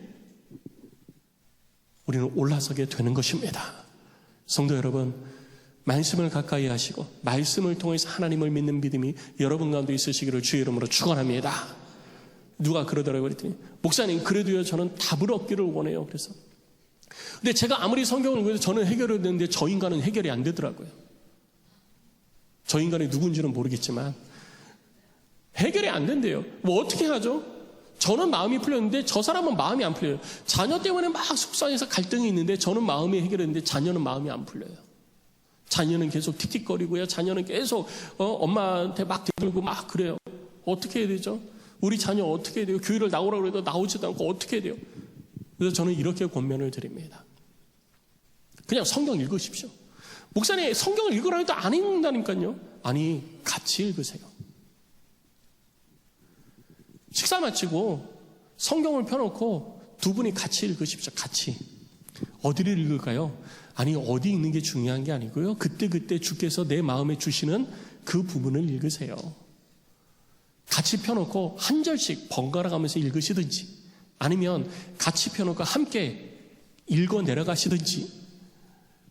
우리는 올라서게 되는 것입니다. 성도 여러분, 말씀을 가까이 하시고 말씀을 통해서 하나님을 믿는 믿음이 여러분 가운데 있으시기를 주의 이름으로 축원합니다. 누가 그러더라고요. 그랬더니 목사님 그래도요 저는 답을 얻기를 원해요. 그래서 근데 제가 아무리 성경을 읽어도 저는 해결이 되는데 저 인간은 해결이 안 되더라고요. 저 인간이 누군지는 모르겠지만 해결이 안 된대요. 뭐 어떻게 하죠? 저는 마음이 풀렸는데 저 사람은 마음이 안 풀려요. 자녀 때문에 막 속상해서 갈등이 있는데 저는 마음이 해결했는데 자녀는 마음이 안 풀려요. 자녀는 계속 틱틱거리고요. 자녀는 계속 엄마한테 막 대들고 막 그래요. 어떻게 해야 되죠? 우리 자녀 어떻게 해야 돼요? 교회를 나오라고 해도 나오지도 않고 어떻게 해야 돼요? 그래서 저는 이렇게 권면을 드립니다. 그냥 성경 읽으십시오. 목사님 성경을 읽으라 해도 안 읽는다니까요. 아니 같이 읽으세요. 식사 마치고 성경을 펴놓고 두 분이 같이 읽으십시오. 같이. 어디를 읽을까요? 아니 어디 읽는 게 중요한 게 아니고요. 그때그때 주께서 내 마음에 주시는 그 부분을 읽으세요. 같이 펴놓고 한 절씩 번갈아 가면서 읽으시든지 아니면 같이 펴놓고 함께 읽어 내려가시든지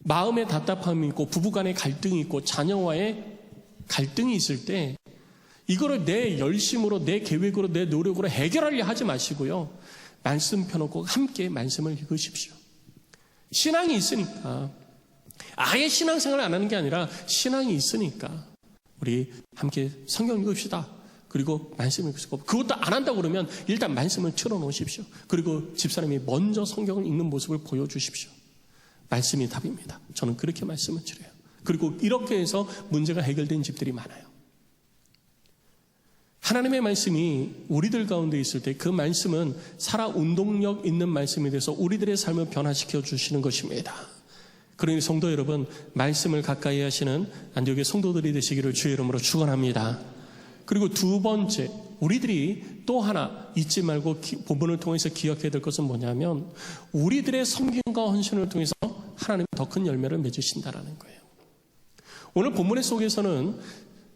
마음에 답답함이 있고 부부간의 갈등이 있고 자녀와의 갈등이 있을 때 이거를 내 열심으로 내 계획으로 내 노력으로 해결하려 하지 마시고요. 말씀 펴놓고 함께 말씀을 읽으십시오. 신앙이 있으니까 아예 신앙생활을 안 하는 게 아니라 신앙이 있으니까 우리 함께 성경 읽읍시다. 그리고 말씀을 읽으시고, 그것도 안 한다고 그러면 일단 말씀을 틀어놓으십시오. 그리고 집사람이 먼저 성경을 읽는 모습을 보여주십시오. 말씀이 답입니다. 저는 그렇게 말씀을 드려요. 그리고 이렇게 해서 문제가 해결된 집들이 많아요. 하나님의 말씀이 우리들 가운데 있을 때 그 말씀은 살아 운동력 있는 말씀이 돼서 우리들의 삶을 변화시켜 주시는 것입니다. 그러니 성도 여러분, 말씀을 가까이 하시는 안디옥의 성도들이 되시기를 주의 이름으로 축원합니다. 그리고 두 번째, 우리들이 또 하나 잊지 말고 본문을 통해서 기억해야 될 것은 뭐냐면, 우리들의 섬김과 헌신을 통해서 하나님이 더 큰 열매를 맺으신다라는 거예요. 오늘 본문의 속에서는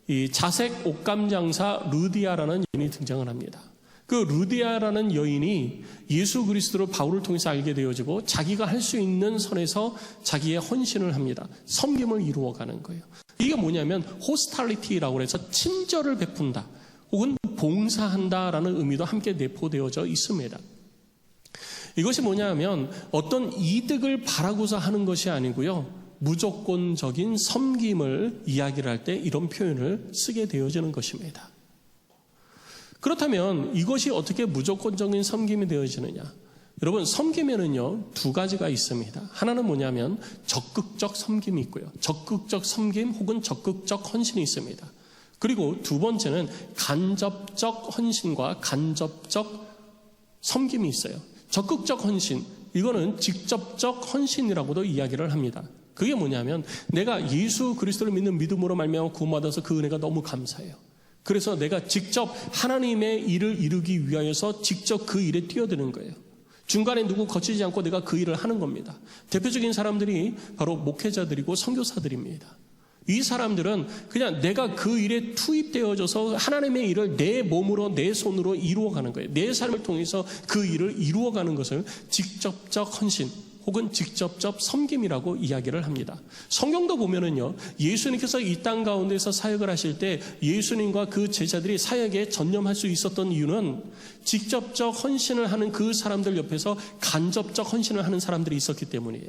이 자색 옷감 장사 루디아라는 여인이 등장을 합니다. 그 루디아라는 여인이 예수 그리스도를 바울을 통해서 알게 되어지고 자기가 할 수 있는 선에서 자기의 헌신을 합니다. 섬김을 이루어가는 거예요. 이게 뭐냐면 호스탈리티라고 해서 친절을 베푼다 혹은 봉사한다라는 의미도 함께 내포되어져 있습니다. 이것이 뭐냐면 어떤 이득을 바라고자 하는 것이 아니고요, 무조건적인 섬김을 이야기를 할 때 이런 표현을 쓰게 되어지는 것입니다. 그렇다면 이것이 어떻게 무조건적인 섬김이 되어지느냐? 여러분, 섬김에는요 두 가지가 있습니다. 하나는 뭐냐면 적극적 섬김이 있고요, 적극적 섬김 혹은 적극적 헌신이 있습니다. 그리고 두 번째는 간접적 헌신과 간접적 섬김이 있어요. 적극적 헌신, 이거는 직접적 헌신이라고도 이야기를 합니다. 그게 뭐냐면 내가 예수 그리스도를 믿는 믿음으로 말미암아 구원받아서 그 은혜가 너무 감사해요. 그래서 내가 직접 하나님의 일을 이루기 위하여서 직접 그 일에 뛰어드는 거예요. 중간에 누구 거치지 않고 내가 그 일을 하는 겁니다. 대표적인 사람들이 바로 목회자들이고 선교사들입니다. 이 사람들은 그냥 내가 그 일에 투입되어져서 하나님의 일을 내 몸으로 내 손으로 이루어가는 거예요. 내 삶을 통해서 그 일을 이루어가는 것을 직접적 헌신 혹은 직접적 섬김이라고 이야기를 합니다. 성경도 보면은요, 예수님께서 이 땅 가운데서 사역을 하실 때 예수님과 그 제자들이 사역에 전념할 수 있었던 이유는 직접적 헌신을 하는 그 사람들 옆에서 간접적 헌신을 하는 사람들이 있었기 때문이에요.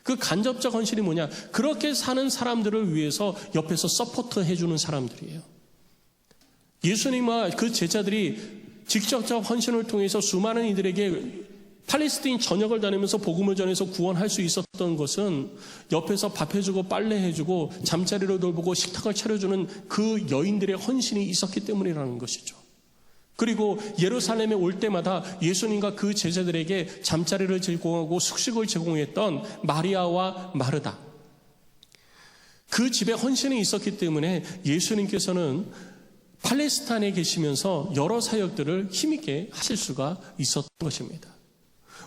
그 간접적 헌신이 뭐냐? 그렇게 사는 사람들을 위해서 옆에서 서포트 해주는 사람들이에요. 예수님과 그 제자들이 직접적 헌신을 통해서 수많은 이들에게 팔레스타인 전역을 다니면서 복음을 전해서 구원할 수 있었던 것은 옆에서 밥 해주고 빨래 해주고 잠자리를 돌보고 식탁을 차려주는 그 여인들의 헌신이 있었기 때문이라는 것이죠. 그리고 예루살렘에 올 때마다 예수님과 그 제자들에게 잠자리를 제공하고 숙식을 제공했던 마리아와 마르다, 그 집에 헌신이 있었기 때문에 예수님께서는 팔레스타인에 계시면서 여러 사역들을 힘있게 하실 수가 있었던 것입니다.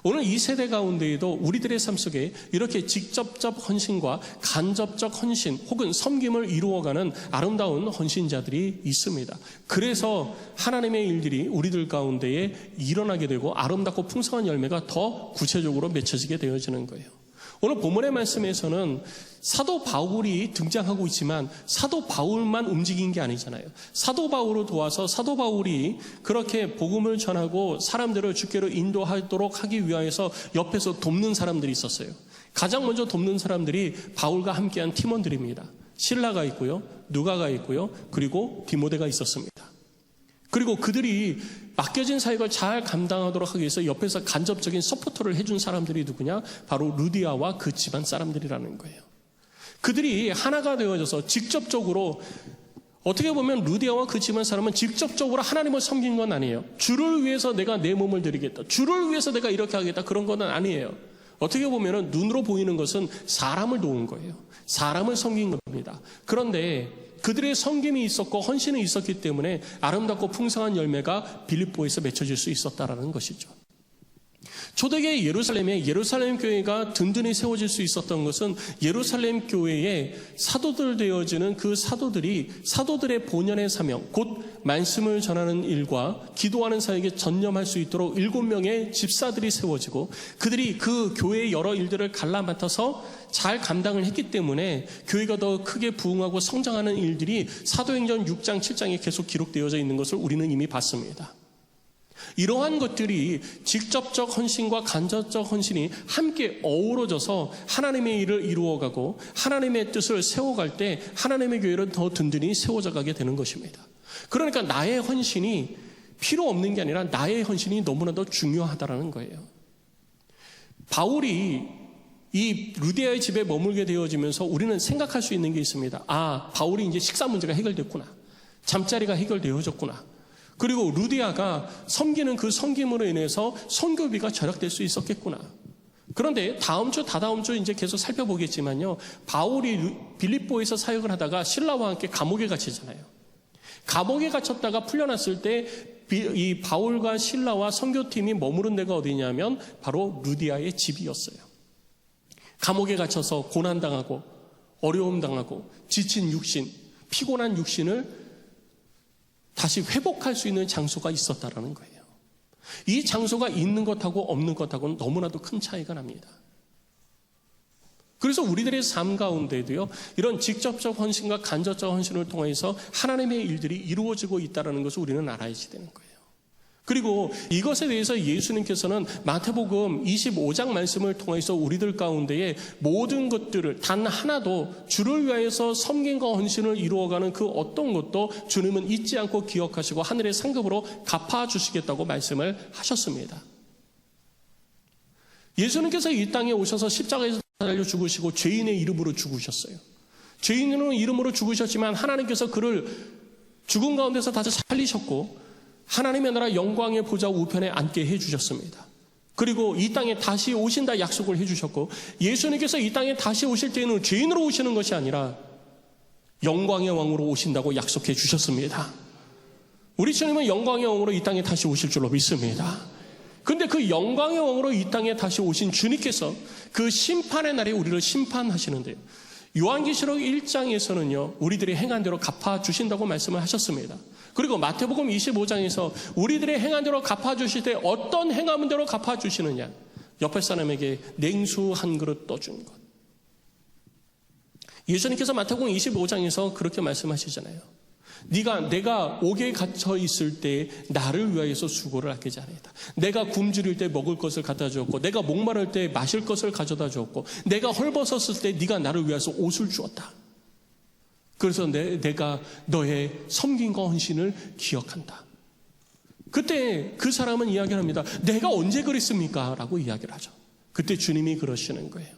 오늘 이 세대 가운데에도 우리들의 삶 속에 이렇게 직접적 헌신과 간접적 헌신 혹은 섬김을 이루어가는 아름다운 헌신자들이 있습니다. 그래서 하나님의 일들이 우리들 가운데에 일어나게 되고 아름답고 풍성한 열매가 더 구체적으로 맺혀지게 되어지는 거예요. 오늘 본문의 말씀에서는 사도 바울이 등장하고 있지만 사도 바울만 움직인 게 아니잖아요. 사도 바울을 도와서 사도 바울이 그렇게 복음을 전하고 사람들을 주께로 인도하도록 하기 위하여서 옆에서 돕는 사람들이 있었어요. 가장 먼저 돕는 사람들이 바울과 함께한 팀원들입니다. 실라가 있고요, 누가가 있고요, 그리고 디모데가 있었습니다. 그리고 그들이 맡겨진 사역을 잘 감당하도록 하기 위해서 옆에서 간접적인 서포터를 해준 사람들이 누구냐? 바로 루디아와 그 집안 사람들이라는 거예요. 그들이 하나가 되어져서 직접적으로, 어떻게 보면 루디아와 그 집안 사람은 직접적으로 하나님을 섬긴 건 아니에요. 주를 위해서 내가 내 몸을 드리겠다, 주를 위해서 내가 이렇게 하겠다, 그런 건 아니에요. 어떻게 보면 눈으로 보이는 것은 사람을 도운 거예요. 사람을 섬긴 겁니다. 그런데 그들의 섬김이 있었고 헌신이 있었기 때문에 아름답고 풍성한 열매가 빌립보에서 맺혀질 수 있었다라는 것이죠. 초대교회 예루살렘에 예루살렘 교회가 든든히 세워질 수 있었던 것은 예루살렘 교회에 사도들 되어지는 그 사도들이 사도들의 본연의 사명, 곧 말씀을 전하는 일과 기도하는 사역에 전념할 수 있도록 7명의 집사들이 세워지고 그들이 그 교회의 여러 일들을 갈라맡아서 잘 감당을 했기 때문에 교회가 더 크게 부흥하고 성장하는 일들이 사도행전 6장, 7장에 계속 기록되어져 있는 것을 우리는 이미 봤습니다. 이러한 것들이 직접적 헌신과 간접적 헌신이 함께 어우러져서 하나님의 일을 이루어가고 하나님의 뜻을 세워갈 때 하나님의 교회를 더 든든히 세워져가게 되는 것입니다. 그러니까 나의 헌신이 필요 없는 게 아니라 나의 헌신이 너무나도 중요하다는 거예요. 바울이 이 루디아의 집에 머물게 되어지면서 우리는 생각할 수 있는 게 있습니다. 아, 바울이 이제 식사 문제가 해결됐구나. 잠자리가 해결되어졌구나. 그리고 루디아가 섬기는 그 섬김으로 인해서 선교비가 절약될 수 있었겠구나. 그런데 다음 주, 다다음 주 이제 계속 살펴보겠지만요. 바울이 빌립보에서 사역을 하다가 신라와 함께 감옥에 갇히잖아요. 감옥에 갇혔다가 풀려났을 때 이 바울과 신라와 선교팀이 머무른 데가 어디냐면 바로 루디아의 집이었어요. 감옥에 갇혀서 고난당하고 어려움 당하고 지친 육신, 피곤한 육신을 다시 회복할 수 있는 장소가 있었다라는 거예요. 이 장소가 있는 것하고 없는 것하고는 너무나도 큰 차이가 납니다. 그래서 우리들의 삶 가운데도요, 이런 직접적 헌신과 간접적 헌신을 통해서 하나님의 일들이 이루어지고 있다는 것을 우리는 알아야지 되는 거예요. 그리고 이것에 대해서 예수님께서는 마태복음 25장 말씀을 통해서 우리들 가운데에 모든 것들을 단 하나도 주를 위하여서 섬김과 헌신을 이루어가는 그 어떤 것도 주님은 잊지 않고 기억하시고 하늘의 상급으로 갚아주시겠다고 말씀을 하셨습니다. 예수님께서 이 땅에 오셔서 십자가에서 달려 죽으시고 죄인의 이름으로 죽으셨어요. 죄인의 이름으로 죽으셨지만 하나님께서 그를 죽은 가운데서 다시 살리셨고 하나님의 나라 영광의 보좌 우편에 앉게 해주셨습니다. 그리고 이 땅에 다시 오신다 약속을 해주셨고 예수님께서 이 땅에 다시 오실 때에는 죄인으로 오시는 것이 아니라 영광의 왕으로 오신다고 약속해 주셨습니다. 우리 주님은 영광의 왕으로 이 땅에 다시 오실 줄로 믿습니다. 근데 그 영광의 왕으로 이 땅에 다시 오신 주님께서 그 심판의 날에 우리를 심판하시는데요. 요한계시록 1장에서는요, 우리들이 행한 대로 갚아주신다고 말씀을 하셨습니다. 그리고 마태복음 25장에서 우리들의 행한 대로 갚아주실 때 어떤 행함은 대로 갚아주시느냐? 옆에 사람에게 냉수 한 그릇 떠준 것. 예수님께서 마태복음 25장에서 그렇게 말씀하시잖아요. 내가 옥에 갇혀 있을 때 나를 위하여서 수고를 아끼지 않았다. 내가 굶주릴 때 먹을 것을 갖다 주었고 내가 목마를 때 마실 것을 가져다 주었고 내가 헐벗었을 때 네가 나를 위해서 옷을 주었다. 그래서 내가 너의 섬김과 헌신을 기억한다. 그때 그 사람은 이야기를 합니다. 내가 언제 그랬습니까? 라고 이야기를 하죠. 그때 주님이 그러시는 거예요.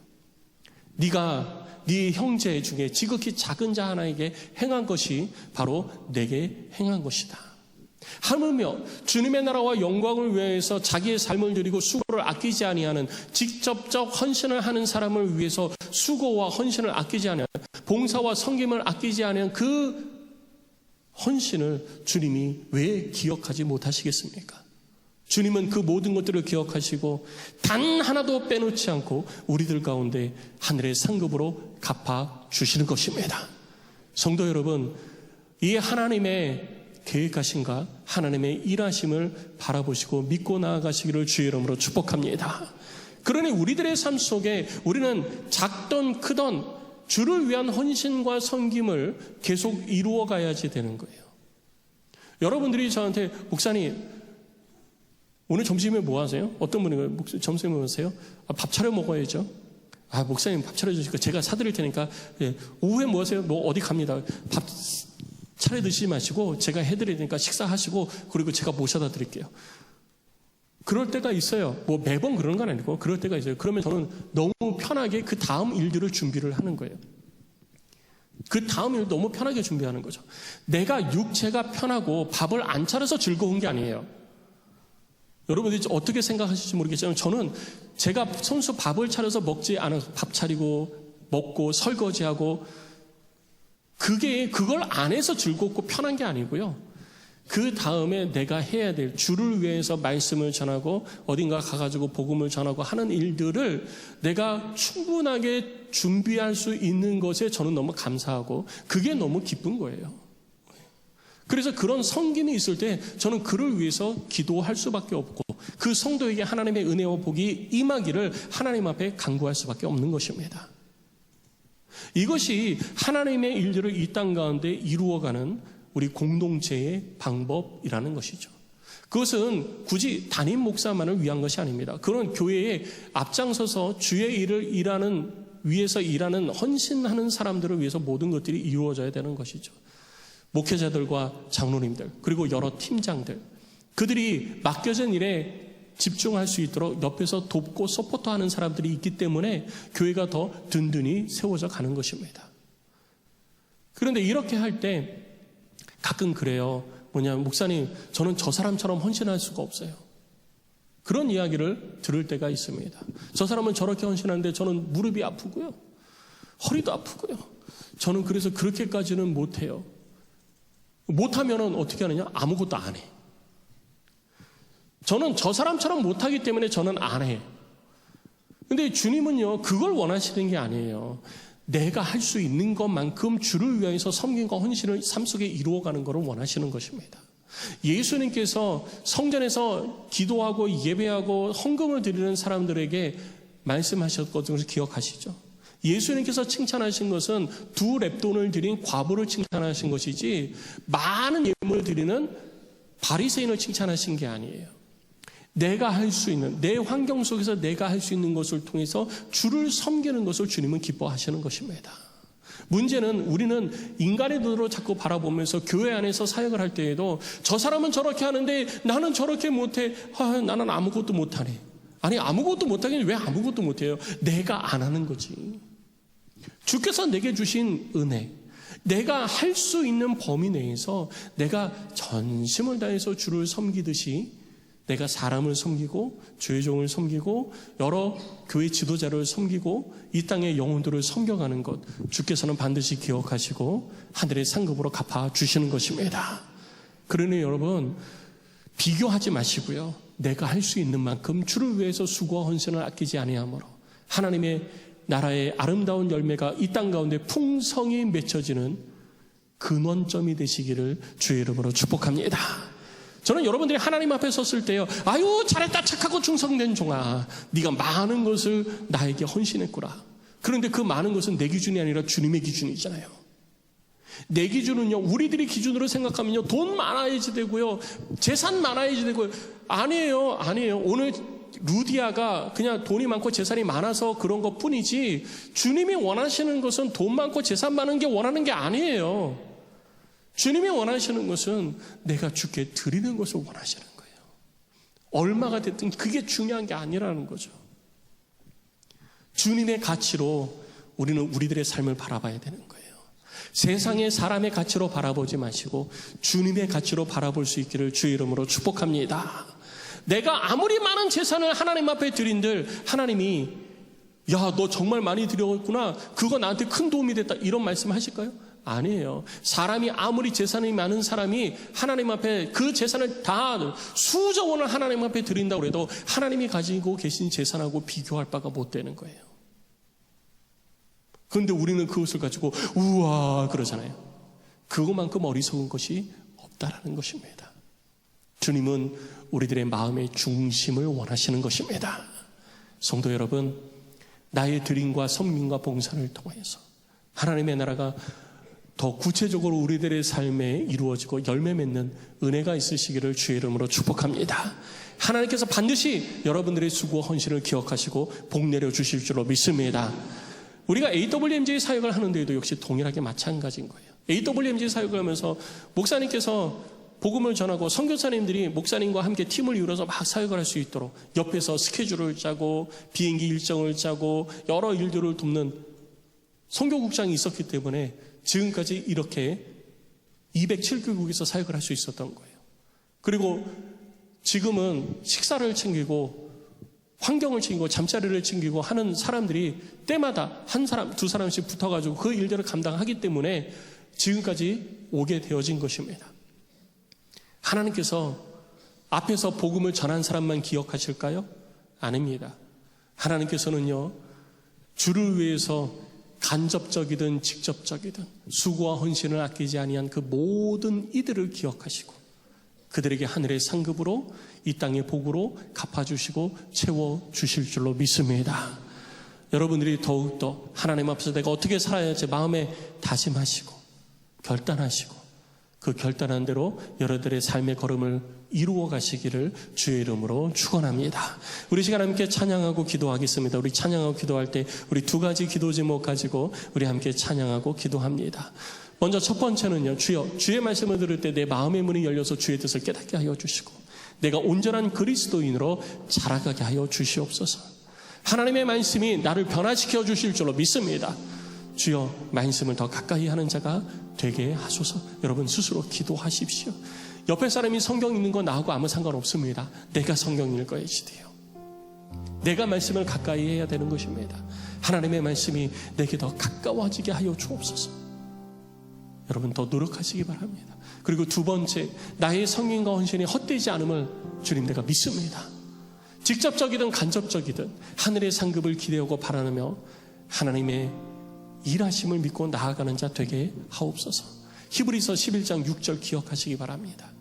네가 네 형제 중에 지극히 작은 자 하나에게 행한 것이 바로 내게 행한 것이다. 하물며 주님의 나라와 영광을 위해서 자기의 삶을 드리고 수고를 아끼지 아니하는 직접적 헌신을 하는 사람을 위해서 수고와 헌신을 아끼지 아니하는 봉사와 섬김을 아끼지 아니하는 그 헌신을 주님이 왜 기억하지 못하시겠습니까? 주님은 그 모든 것들을 기억하시고 단 하나도 빼놓지 않고 우리들 가운데 하늘의 상급으로 갚아주시는 것입니다. 성도 여러분, 이 하나님의 계획하심과 하나님의 일하심을 바라보시고 믿고 나아가시기를 주의 이름으로 축복합니다. 그러니 우리들의 삶 속에 우리는 작던 크던 주를 위한 헌신과 섬김을 계속 이루어 가야지 되는 거예요. 여러분들이 저한테 목사님 오늘 점심에 뭐 하세요? 어떤 분이 점심에 뭐 하세요? 밥 차려 먹어야죠. 목사님 밥 차려주시고 제가 사드릴 테니까 오후에 뭐 하세요? 뭐 어디 갑니다. 밥 차려 드시지 마시고 제가 해드릴 테니까 식사하시고 그리고 제가 모셔다 드릴게요. 그럴 때가 있어요. 뭐 매번 그런 건 아니고 그럴 때가 있어요. 그러면 저는 너무 편하게 그 다음 일들을 준비를 하는 거예요. 그 다음 일 너무 편하게 준비하는 거죠. 내가 육체가 편하고 밥을 안 차려서 즐거운 게 아니에요. 여러분들이 어떻게 생각하실지 모르겠지만 저는 제가 손수 밥을 차려서 먹지 않아서 밥 차리고 먹고 설거지하고 그걸 안 해서 즐겁고 편한 게 아니고요. 그 다음에 내가 해야 될 주를 위해서 말씀을 전하고 어딘가 가가지고 복음을 전하고 하는 일들을 내가 충분하게 준비할 수 있는 것에 저는 너무 감사하고 그게 너무 기쁜 거예요. 그래서 그런 섬김이 있을 때 저는 그를 위해서 기도할 수밖에 없고 그 성도에게 하나님의 은혜와 복이 임하기를 하나님 앞에 간구할 수밖에 없는 것입니다. 이것이 하나님의 일들을 이 땅 가운데 이루어가는 우리 공동체의 방법이라는 것이죠. 그것은 굳이 담임 목사만을 위한 것이 아닙니다. 그런 교회에 앞장서서 주의 일을 위해서 일하는 헌신하는 사람들을 위해서 모든 것들이 이루어져야 되는 것이죠. 목회자들과 장로님들, 그리고 여러 팀장들, 그들이 맡겨진 일에 집중할 수 있도록 옆에서 돕고 서포트하는 사람들이 있기 때문에 교회가 더 든든히 세워져 가는 것입니다. 그런데 이렇게 할 때 가끔 그래요. 뭐냐면, 목사님, 저는 저 사람처럼 헌신할 수가 없어요. 그런 이야기를 들을 때가 있습니다. 저 사람은 저렇게 헌신하는데 저는 무릎이 아프고요, 허리도 아프고요, 저는 그래서 그렇게까지는 못해요. 못하면은 어떻게 하느냐? 아무것도 안 해. 저는 저 사람처럼 못하기 때문에 저는 안 해요. 근데 주님은요, 그걸 원하시는 게 아니에요. 내가 할 수 있는 것만큼 주를 위해서 섬김과 헌신을 삶 속에 이루어가는 것을 원하시는 것입니다. 예수님께서 성전에서 기도하고 예배하고 헌금을 드리는 사람들에게 말씀하셨던 것을 기억하시죠? 예수님께서 칭찬하신 것은 2렙돈을 드린 과부를 칭찬하신 것이지 많은 예물을 드리는 바리새인을 칭찬하신 게 아니에요. 내가 할 수 있는, 내 환경 속에서 내가 할 수 있는 것을 통해서 주를 섬기는 것을 주님은 기뻐하시는 것입니다. 문제는 우리는 인간의 눈으로 자꾸 바라보면서 교회 안에서 사역을 할 때에도 저 사람은 저렇게 하는데 나는 저렇게 못해. 나는 아무것도 못하네. 아니, 아무것도 못하긴 왜 아무것도 못해요? 내가 안 하는 거지. 주께서 내게 주신 은혜, 내가 할 수 있는 범위 내에서 내가 전심을 다해서 주를 섬기듯이 내가 사람을 섬기고 주의 종을 섬기고 여러 교회 지도자를 섬기고 이 땅의 영혼들을 섬겨가는 것, 주께서는 반드시 기억하시고 하늘의 상급으로 갚아주시는 것입니다. 그러니 여러분, 비교하지 마시고요, 내가 할 수 있는 만큼 주를 위해서 수고와 헌신을 아끼지 아니하므로 하나님의 나라의 아름다운 열매가 이 땅 가운데 풍성히 맺혀지는 근원점이 되시기를 주의 이름으로 축복합니다. 저는 여러분들이 하나님 앞에 섰을 때요, 아유 잘했다 착하고 충성된 종아, 네가 많은 것을 나에게 헌신했구나. 그런데 그 많은 것은 내 기준이 아니라 주님의 기준이잖아요. 내 기준은요, 우리들이 기준으로 생각하면요, 돈 많아야지 되고요, 재산 많아야지 되고요. 아니에요. 오늘 루디아가 그냥 돈이 많고 재산이 많아서 그런 것 뿐이지, 주님이 원하시는 것은 돈 많고 재산 많은 게 원하는 게 아니에요. 주님이 원하시는 것은 내가 주께 드리는 것을 원하시는 거예요. 얼마가 됐든 그게 중요한 게 아니라는 거죠. 주님의 가치로 우리는 우리들의 삶을 바라봐야 되는 거예요. 세상의 사람의 가치로 바라보지 마시고 주님의 가치로 바라볼 수 있기를 주의 이름으로 축복합니다. 내가 아무리 많은 재산을 하나님 앞에 드린들 하나님이 야, 너 정말 많이 드렸구나, 그거 나한테 큰 도움이 됐다, 이런 말씀 하실까요? 아니에요. 사람이 아무리 재산이 많은 사람이 하나님 앞에 그 재산을 다 수조 원을 하나님 앞에 드린다고 해도 하나님이 가지고 계신 재산하고 비교할 바가 못 되는 거예요. 그런데 우리는 그것을 가지고 우와 그러잖아요. 그것만큼 어리석은 것이 없다라는 것입니다. 주님은 우리들의 마음의 중심을 원하시는 것입니다. 성도 여러분, 나의 드림과 섬김과 봉사를 통해서 하나님의 나라가 더 구체적으로 우리들의 삶에 이루어지고 열매 맺는 은혜가 있으시기를 주의 이름으로 축복합니다. 하나님께서 반드시 여러분들의 수고와 헌신을 기억하시고 복 내려 주실 줄로 믿습니다. 우리가 AWMJ 사역을 하는데도 역시 동일하게 마찬가지인 거예요. AWMJ 사역을 하면서 목사님께서 복음을 전하고 선교사님들이 목사님과 함께 팀을 이루어서 막 사역을 할 수 있도록 옆에서 스케줄을 짜고 비행기 일정을 짜고 여러 일들을 돕는 선교국장이 있었기 때문에 지금까지 이렇게 207개국에서 사역을 할 수 있었던 거예요. 그리고 지금은 식사를 챙기고 환경을 챙기고 잠자리를 챙기고 하는 사람들이 때마다 한 사람, 두 사람씩 붙어가지고 그 일들을 감당하기 때문에 지금까지 오게 되어진 것입니다. 하나님께서 앞에서 복음을 전한 사람만 기억하실까요? 아닙니다. 하나님께서는요, 주를 위해서 간접적이든 직접적이든 수고와 헌신을 아끼지 아니한 그 모든 이들을 기억하시고 그들에게 하늘의 상급으로 이 땅의 복으로 갚아주시고 채워주실 줄로 믿습니다. 여러분들이 더욱더 하나님 앞에서 내가 어떻게 살아야지 마음에 다짐하시고 결단하시고 그 결단한 대로 여러분들의 삶의 걸음을 이루어 가시기를 주의 이름으로 축원합니다. 우리 시간 함께 찬양하고 기도하겠습니다. 우리 찬양하고 기도할 때 우리 두 가지 기도 제목 가지고 우리 함께 찬양하고 기도합니다. 먼저 첫 번째는요, 주여, 주의 말씀을 들을 때 내 마음의 문이 열려서 주의 뜻을 깨닫게 하여 주시고 내가 온전한 그리스도인으로 자라가게 하여 주시옵소서. 하나님의 말씀이 나를 변화시켜 주실 줄로 믿습니다. 주여, 말씀을 더 가까이 하는 자가 되게 하소서. 여러분 스스로 기도하십시오. 옆에 사람이 성경 읽는 거 나하고 아무 상관없습니다. 내가 성경 읽어야지 돼요. 내가 말씀을 가까이 해야 되는 것입니다. 하나님의 말씀이 내게 더 가까워지게 하여 주옵소서. 여러분 더 노력하시기 바랍니다. 그리고 두 번째, 나의 성인과 헌신이 헛되지 않음을 주님 내가 믿습니다. 직접적이든 간접적이든 하늘의 상급을 기대하고 바라며 하나님의 일하심을 믿고 나아가는 자 되게 하옵소서. 히브리서 11장 6절 기억하시기 바랍니다.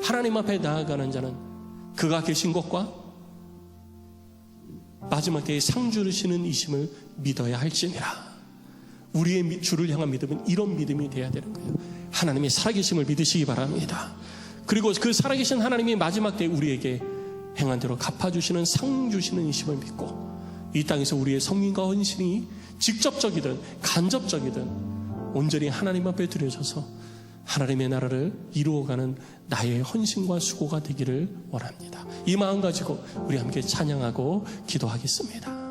하나님 앞에 나아가는 자는 그가 계신 것과 마지막 때에 상 주시는 이심을 믿어야 할지니라. 우리의 주를 향한 믿음은 이런 믿음이 돼야 되는 거예요. 하나님의 살아계심을 믿으시기 바랍니다. 그리고 그 살아계신 하나님이 마지막 때에 우리에게 행한 대로 갚아주시는 상 주시는 이심을 믿고 이 땅에서 우리의 성민과 헌신이 직접적이든 간접적이든 온전히 하나님 앞에 드려져서 하나님의 나라를 이루어가는 나의 헌신과 수고가 되기를 원합니다. 이 마음 가지고 우리 함께 찬양하고 기도하겠습니다.